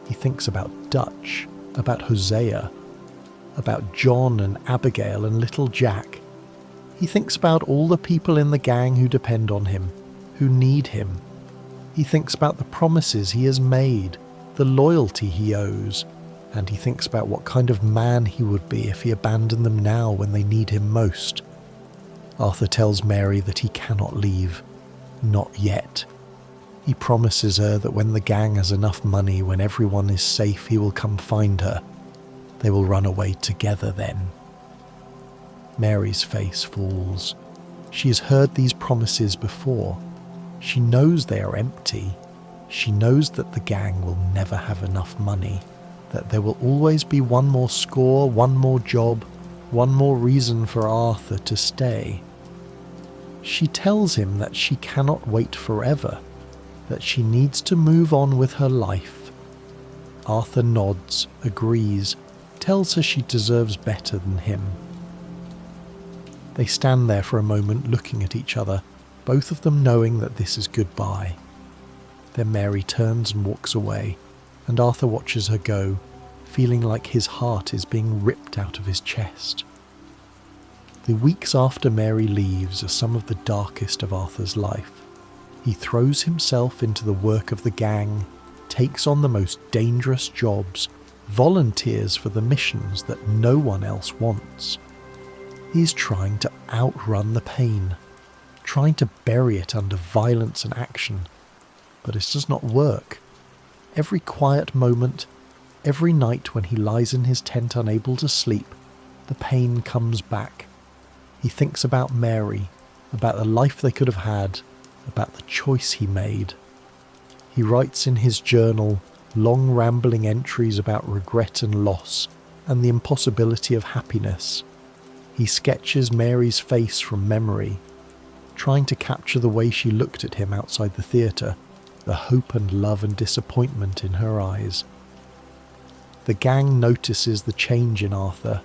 He thinks about Dutch, about Hosea, about John and Abigail and little Jack. He thinks about all the people in the gang who depend on him, who need him. He thinks about the promises he has made, the loyalty he owes, and he thinks about what kind of man he would be if he abandoned them now when they need him most. Arthur tells Mary that he cannot leave. Not yet. He promises her that when the gang has enough money, when everyone is safe, he will come find her. They will run away together then. Mary's face falls. She has heard these promises before. She knows they are empty. She knows that the gang will never have enough money, that there will always be one more score, one more job, one more reason for Arthur to stay. She tells him that she cannot wait forever, that she needs to move on with her life. Arthur nods, agrees, tells her she deserves better than him. They stand there for a moment looking at each other, both of them knowing that this is goodbye. Then Mary turns and walks away, and Arthur watches her go, feeling like his heart is being ripped out of his chest. The weeks after Mary leaves are some of the darkest of Arthur's life. He throws himself into the work of the gang, takes on the most dangerous jobs, volunteers for the missions that no one else wants. He's trying to outrun the pain, trying to bury it under violence and action, but it does not work. Every quiet moment, every night when he lies in his tent unable to sleep, the pain comes back. He thinks about Mary, about the life they could have had, about the choice he made. He writes in his journal long rambling entries about regret and loss and the impossibility of happiness. He sketches Mary's face from memory, trying to capture the way she looked at him outside the theatre, the hope and love and disappointment in her eyes. The gang notices the change in Arthur.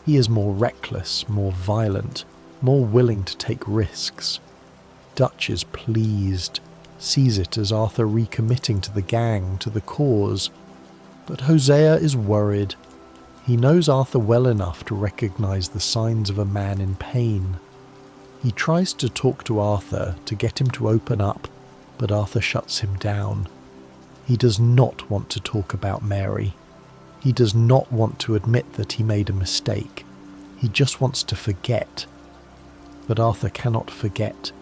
He is more reckless, more violent, more willing to take risks. Dutch is pleased, sees it as Arthur recommitting to the gang, to the cause. But Hosea is worried. He knows Arthur well enough to recognise the signs of a man in pain. He tries to talk to Arthur to get him to open up, but Arthur shuts him down. He does not want to talk about Mary. He does not want to admit that he made a mistake. He just wants to forget. But Arthur cannot forget.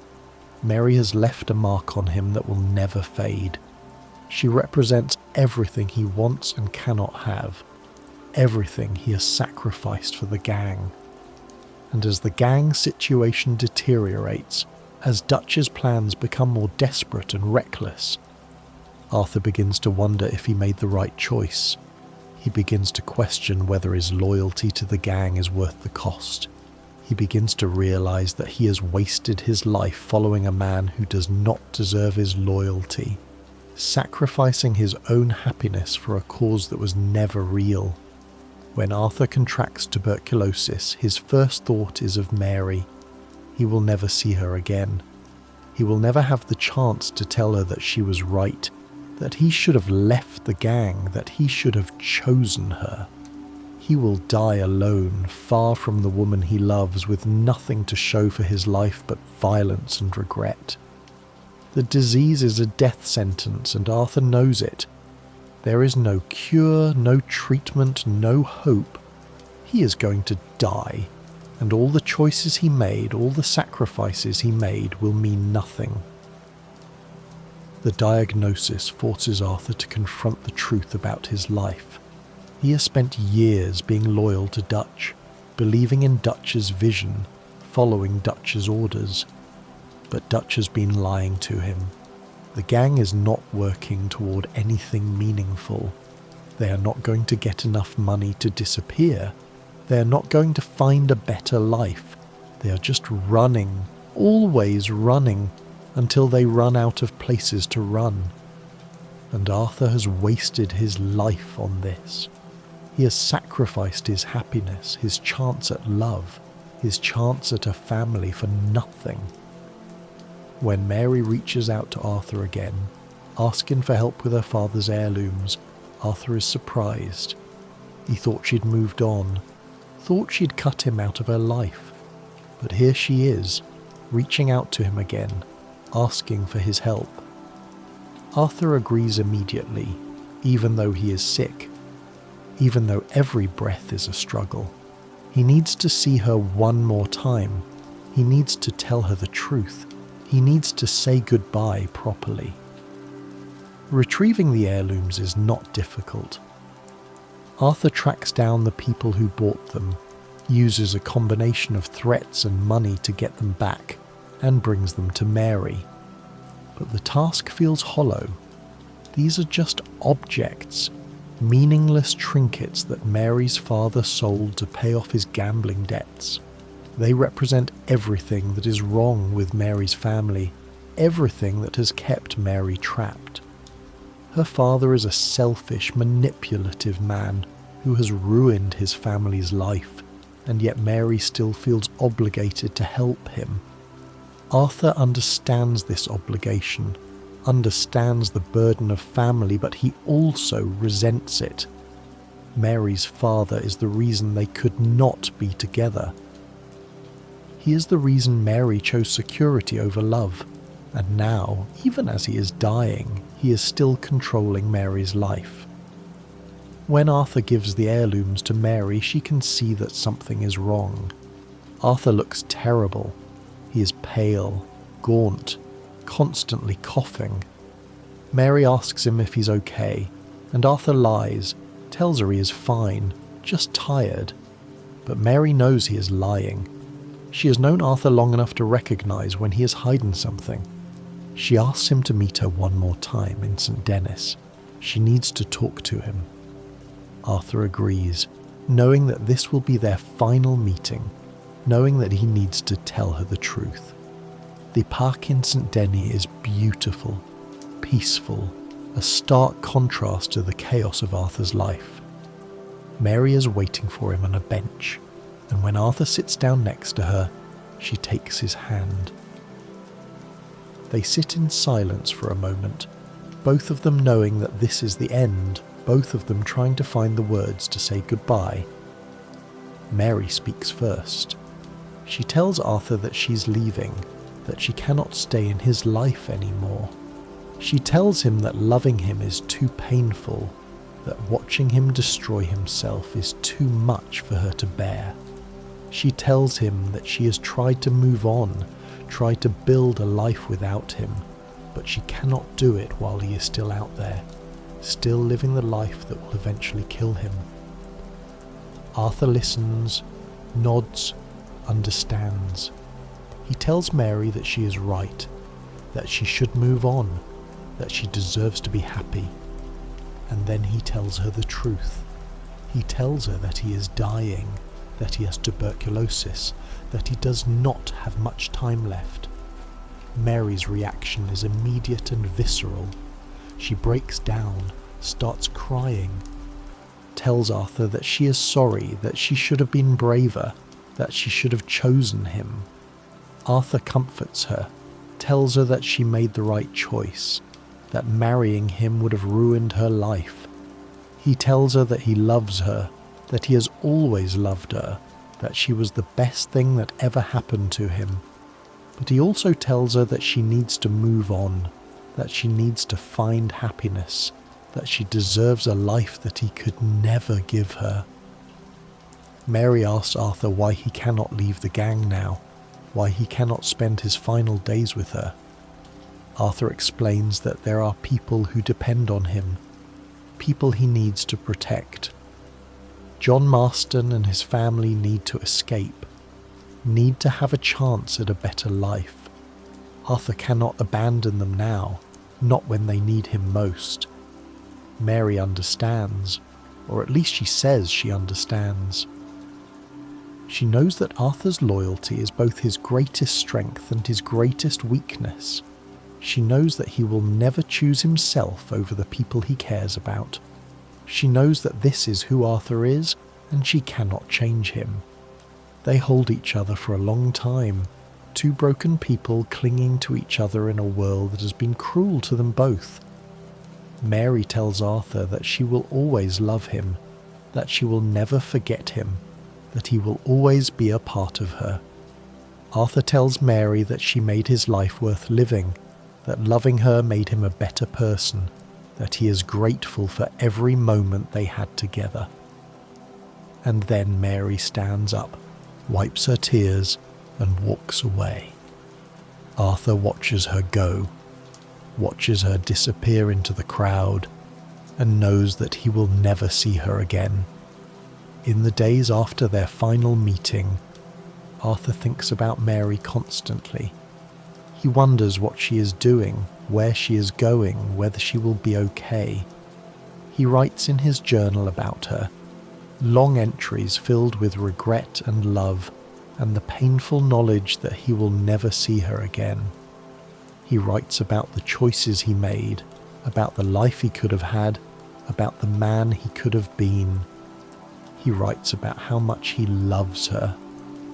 Mary has left a mark on him that will never fade. She represents everything he wants and cannot have, everything he has sacrificed for the gang. And as the gang situation deteriorates, as Dutch's plans become more desperate and reckless, Arthur begins to wonder if he made the right choice. He begins to question whether his loyalty to the gang is worth the cost. He begins to realise that he has wasted his life following a man who does not deserve his loyalty, sacrificing his own happiness for a cause that was never real. When Arthur contracts tuberculosis, his first thought is of Mary. He will never see her again. He will never have the chance to tell her that she was right, that he should have left the gang, that he should have chosen her. He will die alone, far from the woman he loves, with nothing to show for his life but violence and regret. The disease is a death sentence, and Arthur knows it. There is no cure, no treatment, no hope. He is going to die, and all the choices he made, all the sacrifices he made will mean nothing. The diagnosis forces Arthur to confront the truth about his life. He has spent years being loyal to Dutch, believing in Dutch's vision, following Dutch's orders. But Dutch has been lying to him. The gang is not working toward anything meaningful. They are not going to get enough money to disappear. They are not going to find a better life. They are just running, always running, until they run out of places to run. And Arthur has wasted his life on this. He has sacrificed his happiness, his chance at love, his chance at a family for nothing. When Mary reaches out to Arthur again, asking for help with her father's heirlooms, Arthur is surprised. He thought she'd moved on, thought she'd cut him out of her life. But here she is, reaching out to him again, asking for his help. Arthur agrees immediately. even though he is sick, even though every breath is a struggle. He needs to see her one more time. He needs to tell her the truth. He needs to say goodbye properly. Retrieving the heirlooms is not difficult. Arthur tracks down the people who bought them, uses a combination of threats and money to get them back, and brings them to Mary. But the task feels hollow. These are just objects, meaningless trinkets that Mary's father sold to pay off his gambling debts. They represent everything that is wrong with Mary's family, everything that has kept Mary trapped. Her father is a selfish, manipulative man who has ruined his family's life, and yet Mary still feels obligated to help him. Arthur understands this obligation, understands the burden of family, but he also resents it. Mary's father is the reason they could not be together. He is the reason Mary chose security over love, and now, even as he is dying, he is still controlling Mary's life. When Arthur gives the heirlooms to Mary, she can see that something is wrong. Arthur looks terrible. He is pale, gaunt, constantly coughing. Mary asks him if he's okay, and Arthur lies, tells her he is fine, just tired. But Mary knows he is lying. She has known Arthur long enough to recognize when he is hiding something. She asks him to meet her one more time in St. Denis. She needs to talk to him. Arthur agrees, knowing that this will be their final meeting, knowing that he needs to tell her the truth. The park in St. Denis is beautiful, peaceful, a stark contrast to the chaos of Arthur's life. Mary is waiting for him on a bench, and when Arthur sits down next to her, she takes his hand. They sit in silence for a moment, both of them knowing that this is the end, both of them trying to find the words to say goodbye. Mary speaks first. She tells Arthur that she's leaving, that she cannot stay in his life anymore. She tells him that loving him is too painful, that watching him destroy himself is too much for her to bear. She tells him that she has tried to move on, tried to build a life without him, but she cannot do it while he is still out there, still living the life that will eventually kill him. Arthur listens, nods, understands. He tells Mary that she is right, that she should move on, that she deserves to be happy. And then he tells her the truth. He tells her that he is dying, that he has tuberculosis, that he does not have much time left. Mary's reaction is immediate and visceral. She breaks down, starts crying, tells Arthur that she is sorry, that she should have been braver, that she should have chosen him. Arthur comforts her, tells her that she made the right choice, that marrying him would have ruined her life. He tells her that he loves her, that he has always loved her, that she was the best thing that ever happened to him. But he also tells her that she needs to move on, that she needs to find happiness, that she deserves a life that he could never give her. Mary asks Arthur why he cannot leave the gang now, why he cannot spend his final days with her. Arthur explains that there are people who depend on him, people he needs to protect. John Marston and his family need to escape, need to have a chance at a better life. Arthur cannot abandon them now, not when they need him most. Mary understands, or at least she says she understands. She knows that Arthur's loyalty is both his greatest strength and his greatest weakness. She knows that he will never choose himself over the people he cares about. She knows that this is who Arthur is, and she cannot change him. They hold each other for a long time, two broken people clinging to each other in a world that has been cruel to them both. Mary tells Arthur that she will always love him, that she will never forget him, that he will always be a part of her. Arthur tells Mary that she made his life worth living, that loving her made him a better person, that he is grateful for every moment they had together. And then Mary stands up, wipes her tears, and walks away. Arthur watches her go, watches her disappear into the crowd, and knows that he will never see her again. In the days after their final meeting, Arthur thinks about Mary constantly. He wonders what she is doing, where she is going, whether she will be okay. He writes in his journal about her, long entries filled with regret and love, and the painful knowledge that he will never see her again. He writes about the choices he made, about the life he could have had, about the man he could have been. He writes about how much he loves her,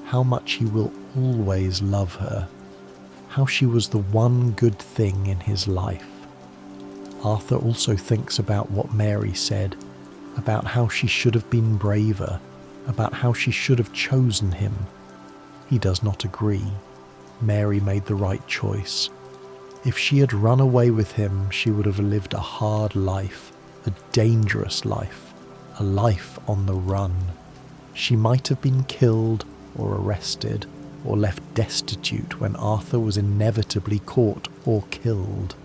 how much he will always love her, how she was the one good thing in his life. Arthur also thinks about what Mary said, about how she should have been braver, about how she should have chosen him. He does not agree. Mary made the right choice. If she had run away with him, she would have lived a hard life, a dangerous life, a life on the run. She might have been killed or arrested or left destitute when Arthur was inevitably caught or killed.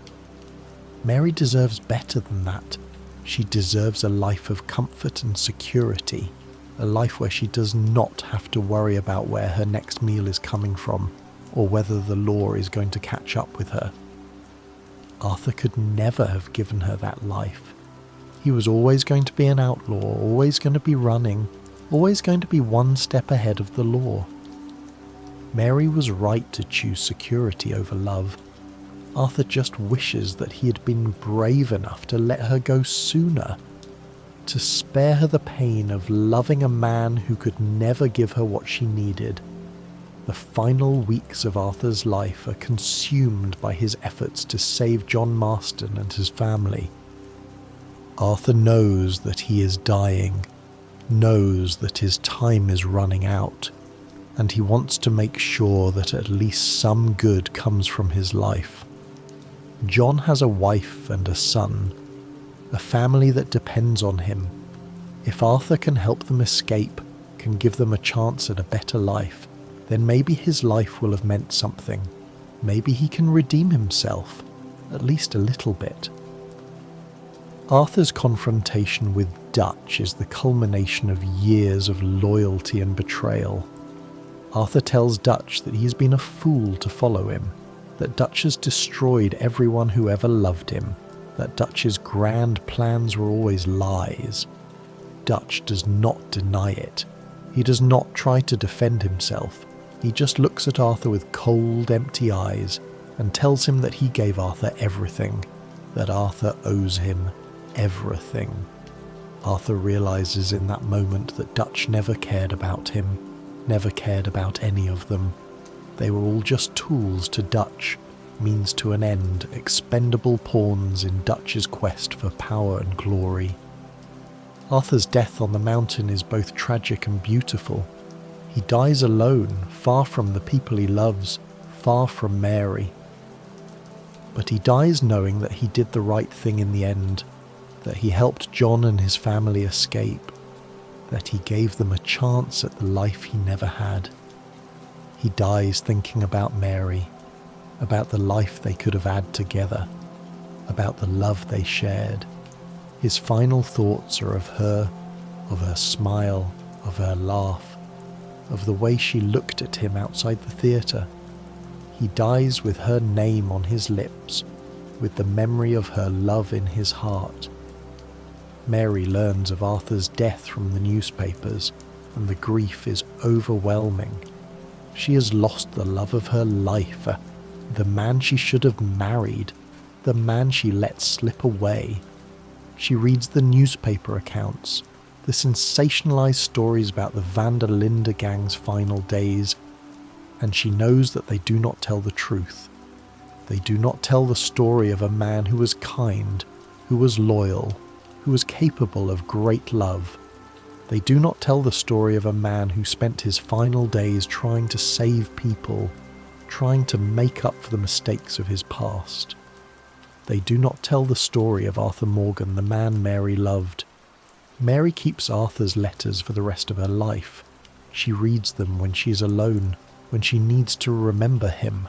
Mary deserves better than that. She deserves a life of comfort and security, a life where she does not have to worry about where her next meal is coming from or whether the law is going to catch up with her. Arthur could never have given her that life. He was always going to be an outlaw, always going to be running, always going to be one step ahead of the law. Mary was right to choose security over love. Arthur just wishes that he had been brave enough to let her go sooner, to spare her the pain of loving a man who could never give her what she needed. The final weeks of Arthur's life are consumed by his efforts to save John Marston and his family. Arthur knows that he is dying, knows that his time is running out, and he wants to make sure that at least some good comes from his life. John has a wife and a son, a family that depends on him. If Arthur can help them escape, can give them a chance at a better life, then maybe his life will have meant something. Maybe he can redeem himself, at least a little bit. Arthur's confrontation with Dutch is the culmination of years of loyalty and betrayal. Arthur tells Dutch that he has been a fool to follow him, that Dutch has destroyed everyone who ever loved him, that Dutch's grand plans were always lies. Dutch does not deny it. He does not try to defend himself. He just looks at Arthur with cold, empty eyes and tells him that he gave Arthur everything, that Arthur owes him everything. Arthur realizes in that moment that Dutch never cared about him, never cared about any of them. They were all just tools to Dutch, means to an end, expendable pawns in Dutch's quest for power and glory. Arthur's death on the mountain is both tragic and beautiful. He dies alone, far from the people he loves, far from Mary. But he dies knowing that he did the right thing in the end, that he helped John and his family escape, that he gave them a chance at the life he never had. He dies thinking about Mary, about the life they could have had together, about the love they shared. His final thoughts are of her smile, of her laugh, of the way she looked at him outside the theatre. He dies with her name on his lips, with the memory of her love in his heart. Mary learns of Arthur's death from the newspapers, and the grief is overwhelming. She has lost the love of her life, the man she should have married, the man she let slip away. She reads the newspaper accounts, the sensationalized stories about the Van der Linde gang's final days, and she knows that they do not tell the truth. They do not tell the story of a man who was kind, who was loyal, who was capable of great love. They do not tell the story of a man who spent his final days trying to save people, trying to make up for the mistakes of his past. They do not tell the story of Arthur Morgan, the man Mary loved. Mary keeps Arthur's letters for the rest of her life. She reads them when she is alone, when she needs to remember him,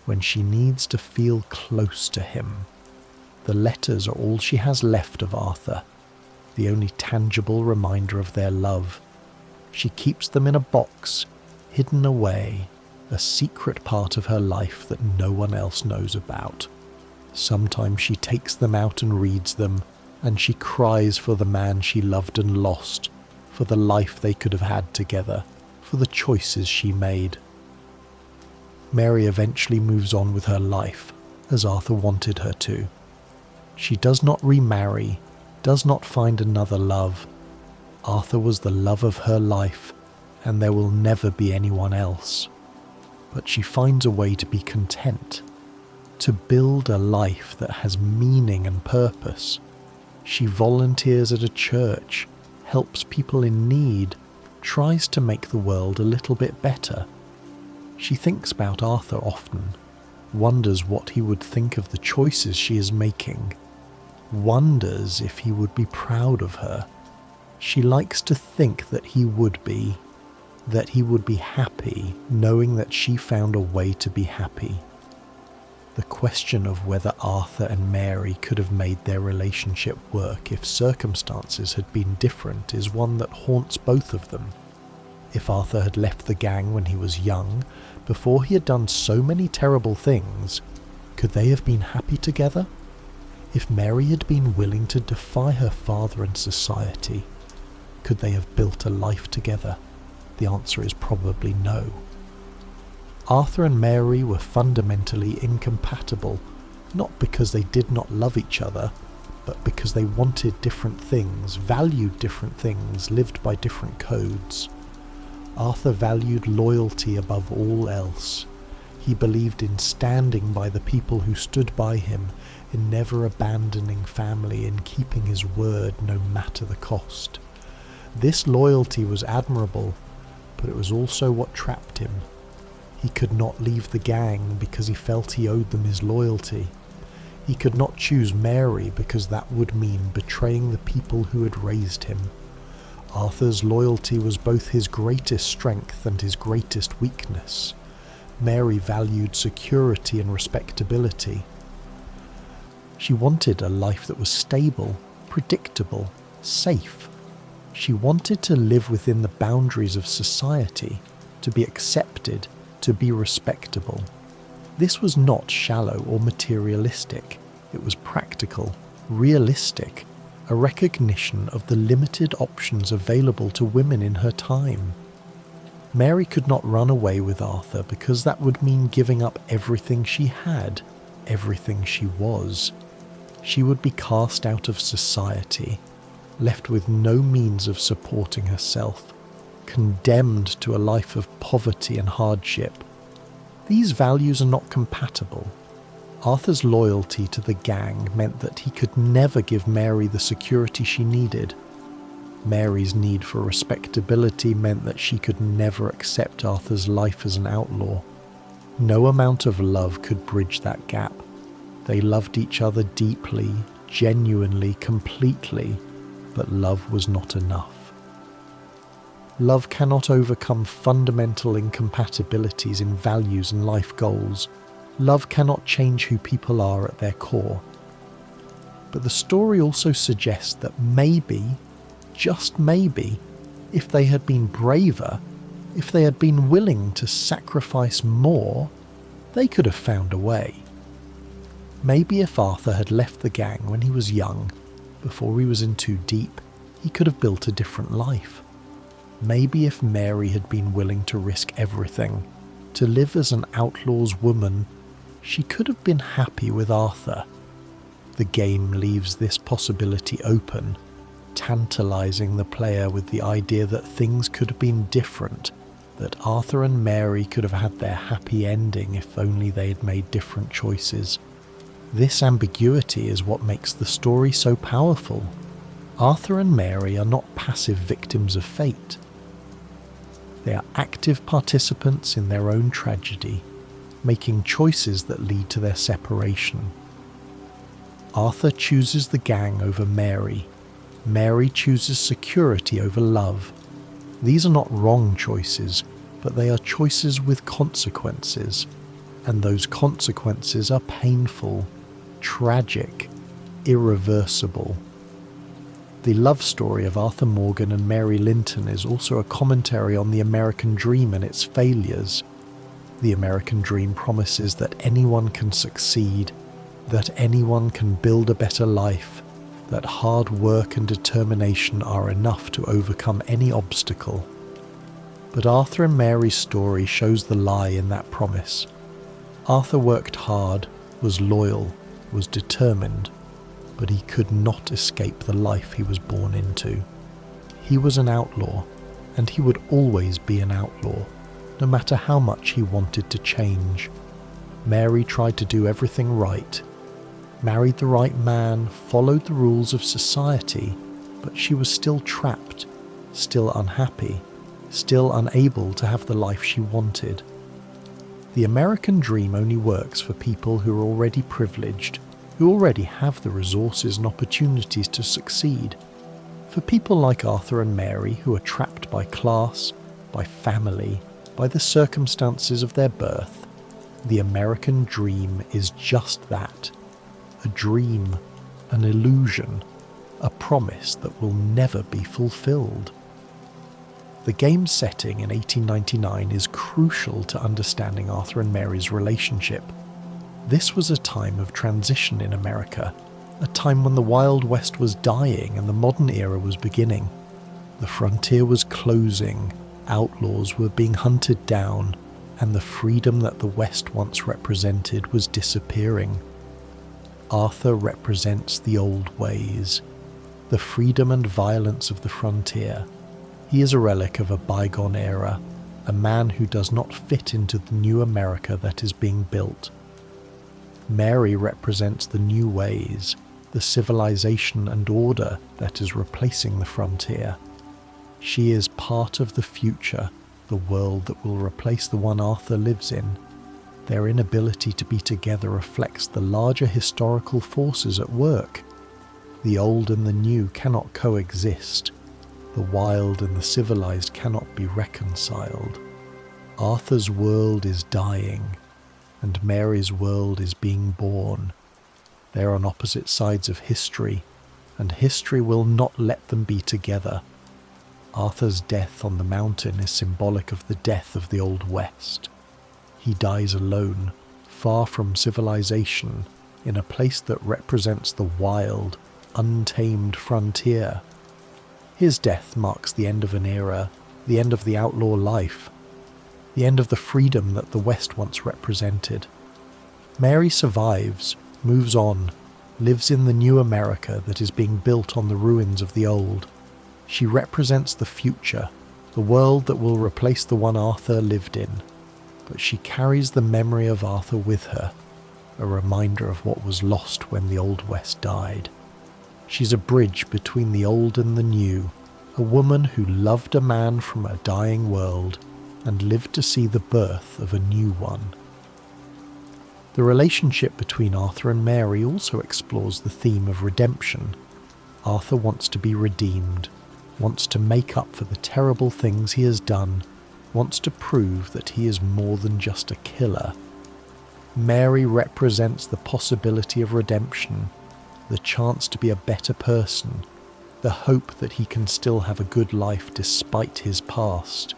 when she needs to feel close to him. The letters are all she has left of Arthur, the only tangible reminder of their love. She keeps them in a box, hidden away, a secret part of her life that no one else knows about. Sometimes she takes them out and reads them, and she cries for the man she loved and lost, for the life they could have had together, for the choices she made. Mary eventually moves on with her life, as Arthur wanted her to. She does not remarry, does not find another love. Arthur was the love of her life, and there will never be anyone else. But she finds a way to be content, to build a life that has meaning and purpose. She volunteers at a church, helps people in need, tries to make the world a little bit better. She thinks about Arthur often, wonders what he would think of the choices she is making, wonders if he would be proud of her. She likes to think that he would be happy, knowing that she found a way to be happy. The question of whether Arthur and Mary could have made their relationship work if circumstances had been different is one that haunts both of them. If Arthur had left the gang when he was young, before he had done so many terrible things, could they have been happy together? If Mary had been willing to defy her father and society, could they have built a life together? The answer is probably no. Arthur and Mary were fundamentally incompatible, not because they did not love each other, but because they wanted different things, valued different things, lived by different codes. Arthur valued loyalty above all else. He believed in standing by the people who stood by him, in never abandoning family, in keeping his word no matter the cost. This loyalty was admirable, but it was also what trapped him. He could not leave the gang because he felt he owed them his loyalty. He could not choose Mary because that would mean betraying the people who had raised him. Arthur's loyalty was both his greatest strength and his greatest weakness. Mary valued security and respectability. She wanted a life that was stable, predictable, safe. She wanted to live within the boundaries of society, to be accepted, to be respectable. This was not shallow or materialistic. It was practical, realistic, a recognition of the limited options available to women in her time. Mary could not run away with Arthur because that would mean giving up everything she had, everything she was. She would be cast out of society, left with no means of supporting herself, condemned to a life of poverty and hardship. These values are not compatible. Arthur's loyalty to the gang meant that he could never give Mary the security she needed. Mary's need for respectability meant that she could never accept Arthur's life as an outlaw. No amount of love could bridge that gap. They loved each other deeply, genuinely, completely, but love was not enough. Love cannot overcome fundamental incompatibilities in values and life goals. Love cannot change who people are at their core. But the story also suggests that maybe, just maybe, if they had been braver, if they had been willing to sacrifice more, they could have found a way. Maybe if Arthur had left the gang when he was young, before he was in too deep, he could have built a different life. Maybe if Mary had been willing to risk everything, to live as an outlaw's woman, she could have been happy with Arthur. The game leaves this possibility open, tantalizing the player with the idea that things could have been different, that Arthur and Mary could have had their happy ending if only they had made different choices. This ambiguity is what makes the story so powerful. Arthur and Mary are not passive victims of fate. They are active participants in their own tragedy, making choices that lead to their separation. Arthur chooses the gang over Mary. Mary chooses security over love. These are not wrong choices, but they are choices with consequences. And those consequences are painful, tragic, irreversible. The love story of Arthur Morgan and Mary Linton is also a commentary on the American dream and its failures. The American dream promises that anyone can succeed, that anyone can build a better life, that hard work and determination are enough to overcome any obstacle. But Arthur and Mary's story shows the lie in that promise. Arthur worked hard, was loyal, was determined, but he could not escape the life he was born into. He was an outlaw, and he would always be an outlaw, no matter how much he wanted to change. Mary tried to do everything right, married the right man, followed the rules of society, but she was still trapped, still unhappy, still unable to have the life she wanted. The American dream only works for people who are already privileged, who already have the resources and opportunities to succeed. For people like Arthur and Mary, who are trapped by class, by family, by the circumstances of their birth, the American dream is just that. A dream, an illusion, a promise that will never be fulfilled. The game's setting in 1899 is crucial to understanding Arthur and Mary's relationship. This was a time of transition in America, a time when the Wild West was dying and the modern era was beginning. The frontier was closing, outlaws were being hunted down, and the freedom that the West once represented was disappearing. Arthur represents the old ways, the freedom and violence of the frontier. He is a relic of a bygone era, a man who does not fit into the new America that is being built. Mary represents the new ways, the civilization and order that is replacing the frontier. She is part of the future, the world that will replace the one Arthur lives in. Their inability to be together reflects the larger historical forces at work. The old and the new cannot coexist. The wild and the civilized cannot be reconciled. Arthur's world is dying, and Mary's world is being born. They are on opposite sides of history, and history will not let them be together. Arthur's death on the mountain is symbolic of the death of the Old West. He dies alone, far from civilization, in a place that represents the wild, untamed frontier. His death marks the end of an era, the end of the outlaw life, the end of the freedom that the West once represented. Mary survives, moves on, lives in the new America that is being built on the ruins of the old. She represents the future, the world that will replace the one Arthur lived in. But she carries the memory of Arthur with her, a reminder of what was lost when the Old West died. She's a bridge between the old and the new, a woman who loved a man from a dying world and lived to see the birth of a new one. The relationship between Arthur and Mary also explores the theme of redemption. Arthur wants to be redeemed, wants to make up for the terrible things he has done, wants to prove that he is more than just a killer. Mary represents the possibility of redemption, the chance to be a better person, the hope that he can still have a good life despite his past.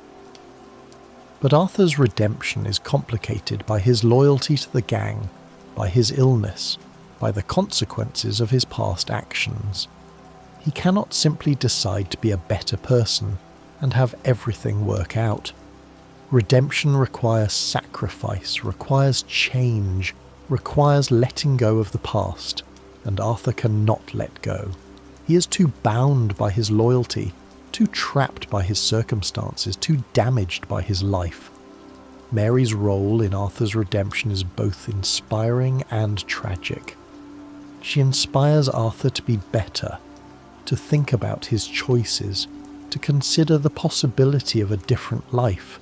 But Arthur's redemption is complicated by his loyalty to the gang, by his illness, by the consequences of his past actions. He cannot simply decide to be a better person and have everything work out. Redemption requires sacrifice, requires change, requires letting go of the past, and Arthur cannot let go. He is too bound by his loyalty, too trapped by his circumstances, too damaged by his life. Mary's role in Arthur's redemption is both inspiring and tragic. She inspires Arthur to be better, to think about his choices, to consider the possibility of a different life.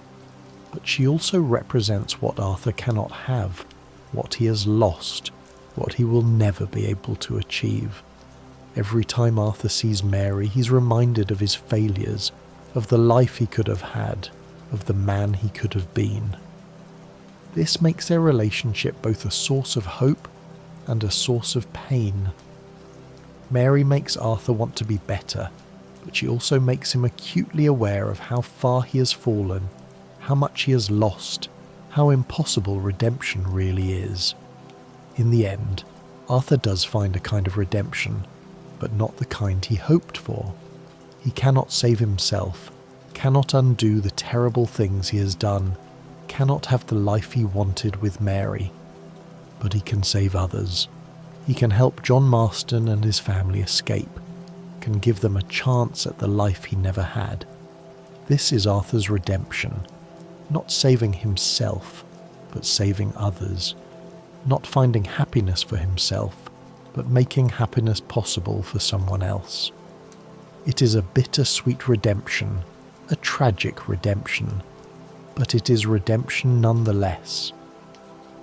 But she also represents what Arthur cannot have, what he has lost, what he will never be able to achieve. Every time Arthur sees Mary, he's reminded of his failures, of the life he could have had, of the man he could have been. This makes their relationship both a source of hope and a source of pain. Mary makes Arthur want to be better, but she also makes him acutely aware of how far he has fallen, how much he has lost, how impossible redemption really is. In the end, Arthur does find a kind of redemption, but not the kind he hoped for. He cannot save himself, cannot undo the terrible things he has done, cannot have the life he wanted with Mary. But he can save others. He can help John Marston and his family escape, can give them a chance at the life he never had. This is Arthur's redemption, not saving himself, but saving others, not finding happiness for himself, but making happiness possible for someone else. It is a bittersweet redemption, a tragic redemption, but it is redemption nonetheless.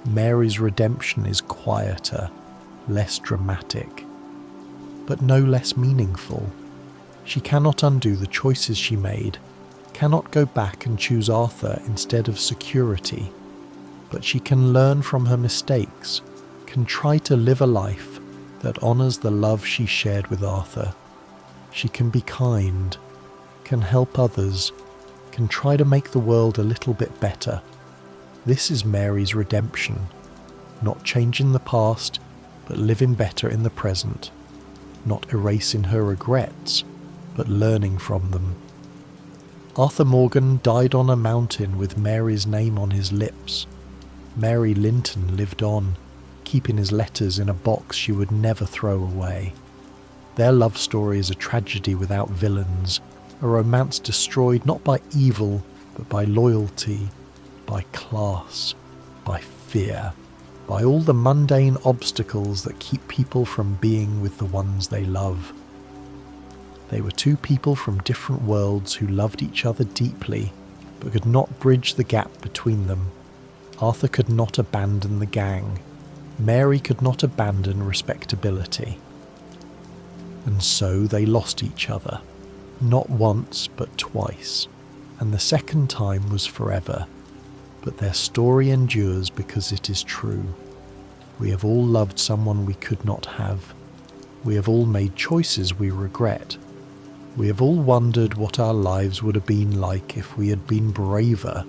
Mary's redemption is quieter, less dramatic, but no less meaningful. She cannot undo the choices she made, cannot go back and choose Arthur instead of security, but she can learn from her mistakes, can try to live a life that honours the love she shared with Arthur. She can be kind, can help others, can try to make the world a little bit better. This is Mary's redemption, not changing the past, but living better in the present, not erasing her regrets, but learning from them. Arthur Morgan died on a mountain with Mary's name on his lips. Mary Linton lived on, keeping his letters in a box she would never throw away. Their love story is a tragedy without villains, a romance destroyed not by evil, but by loyalty, by class, by fear, by all the mundane obstacles that keep people from being with the ones they love. They were two people from different worlds who loved each other deeply, but could not bridge the gap between them. Arthur could not abandon the gang. Mary could not abandon respectability. And so they lost each other, not once but twice, and the second time was forever. But their story endures because it is true. We have all loved someone we could not have. We have all made choices we regret. We have all wondered what our lives would have been like if we had been braver.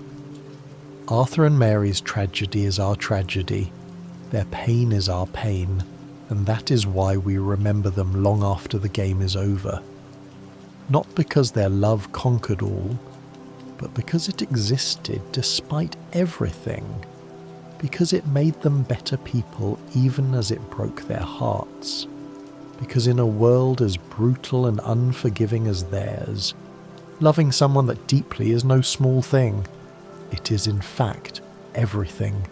Arthur and Mary's tragedy is our tragedy. Their pain is our pain, and that is why we remember them long after the game is over. Not because their love conquered all, but because it existed despite everything, because it made them better people even as it broke their hearts, because in a world as brutal and unforgiving as theirs, loving someone that deeply is no small thing. It is in fact everything.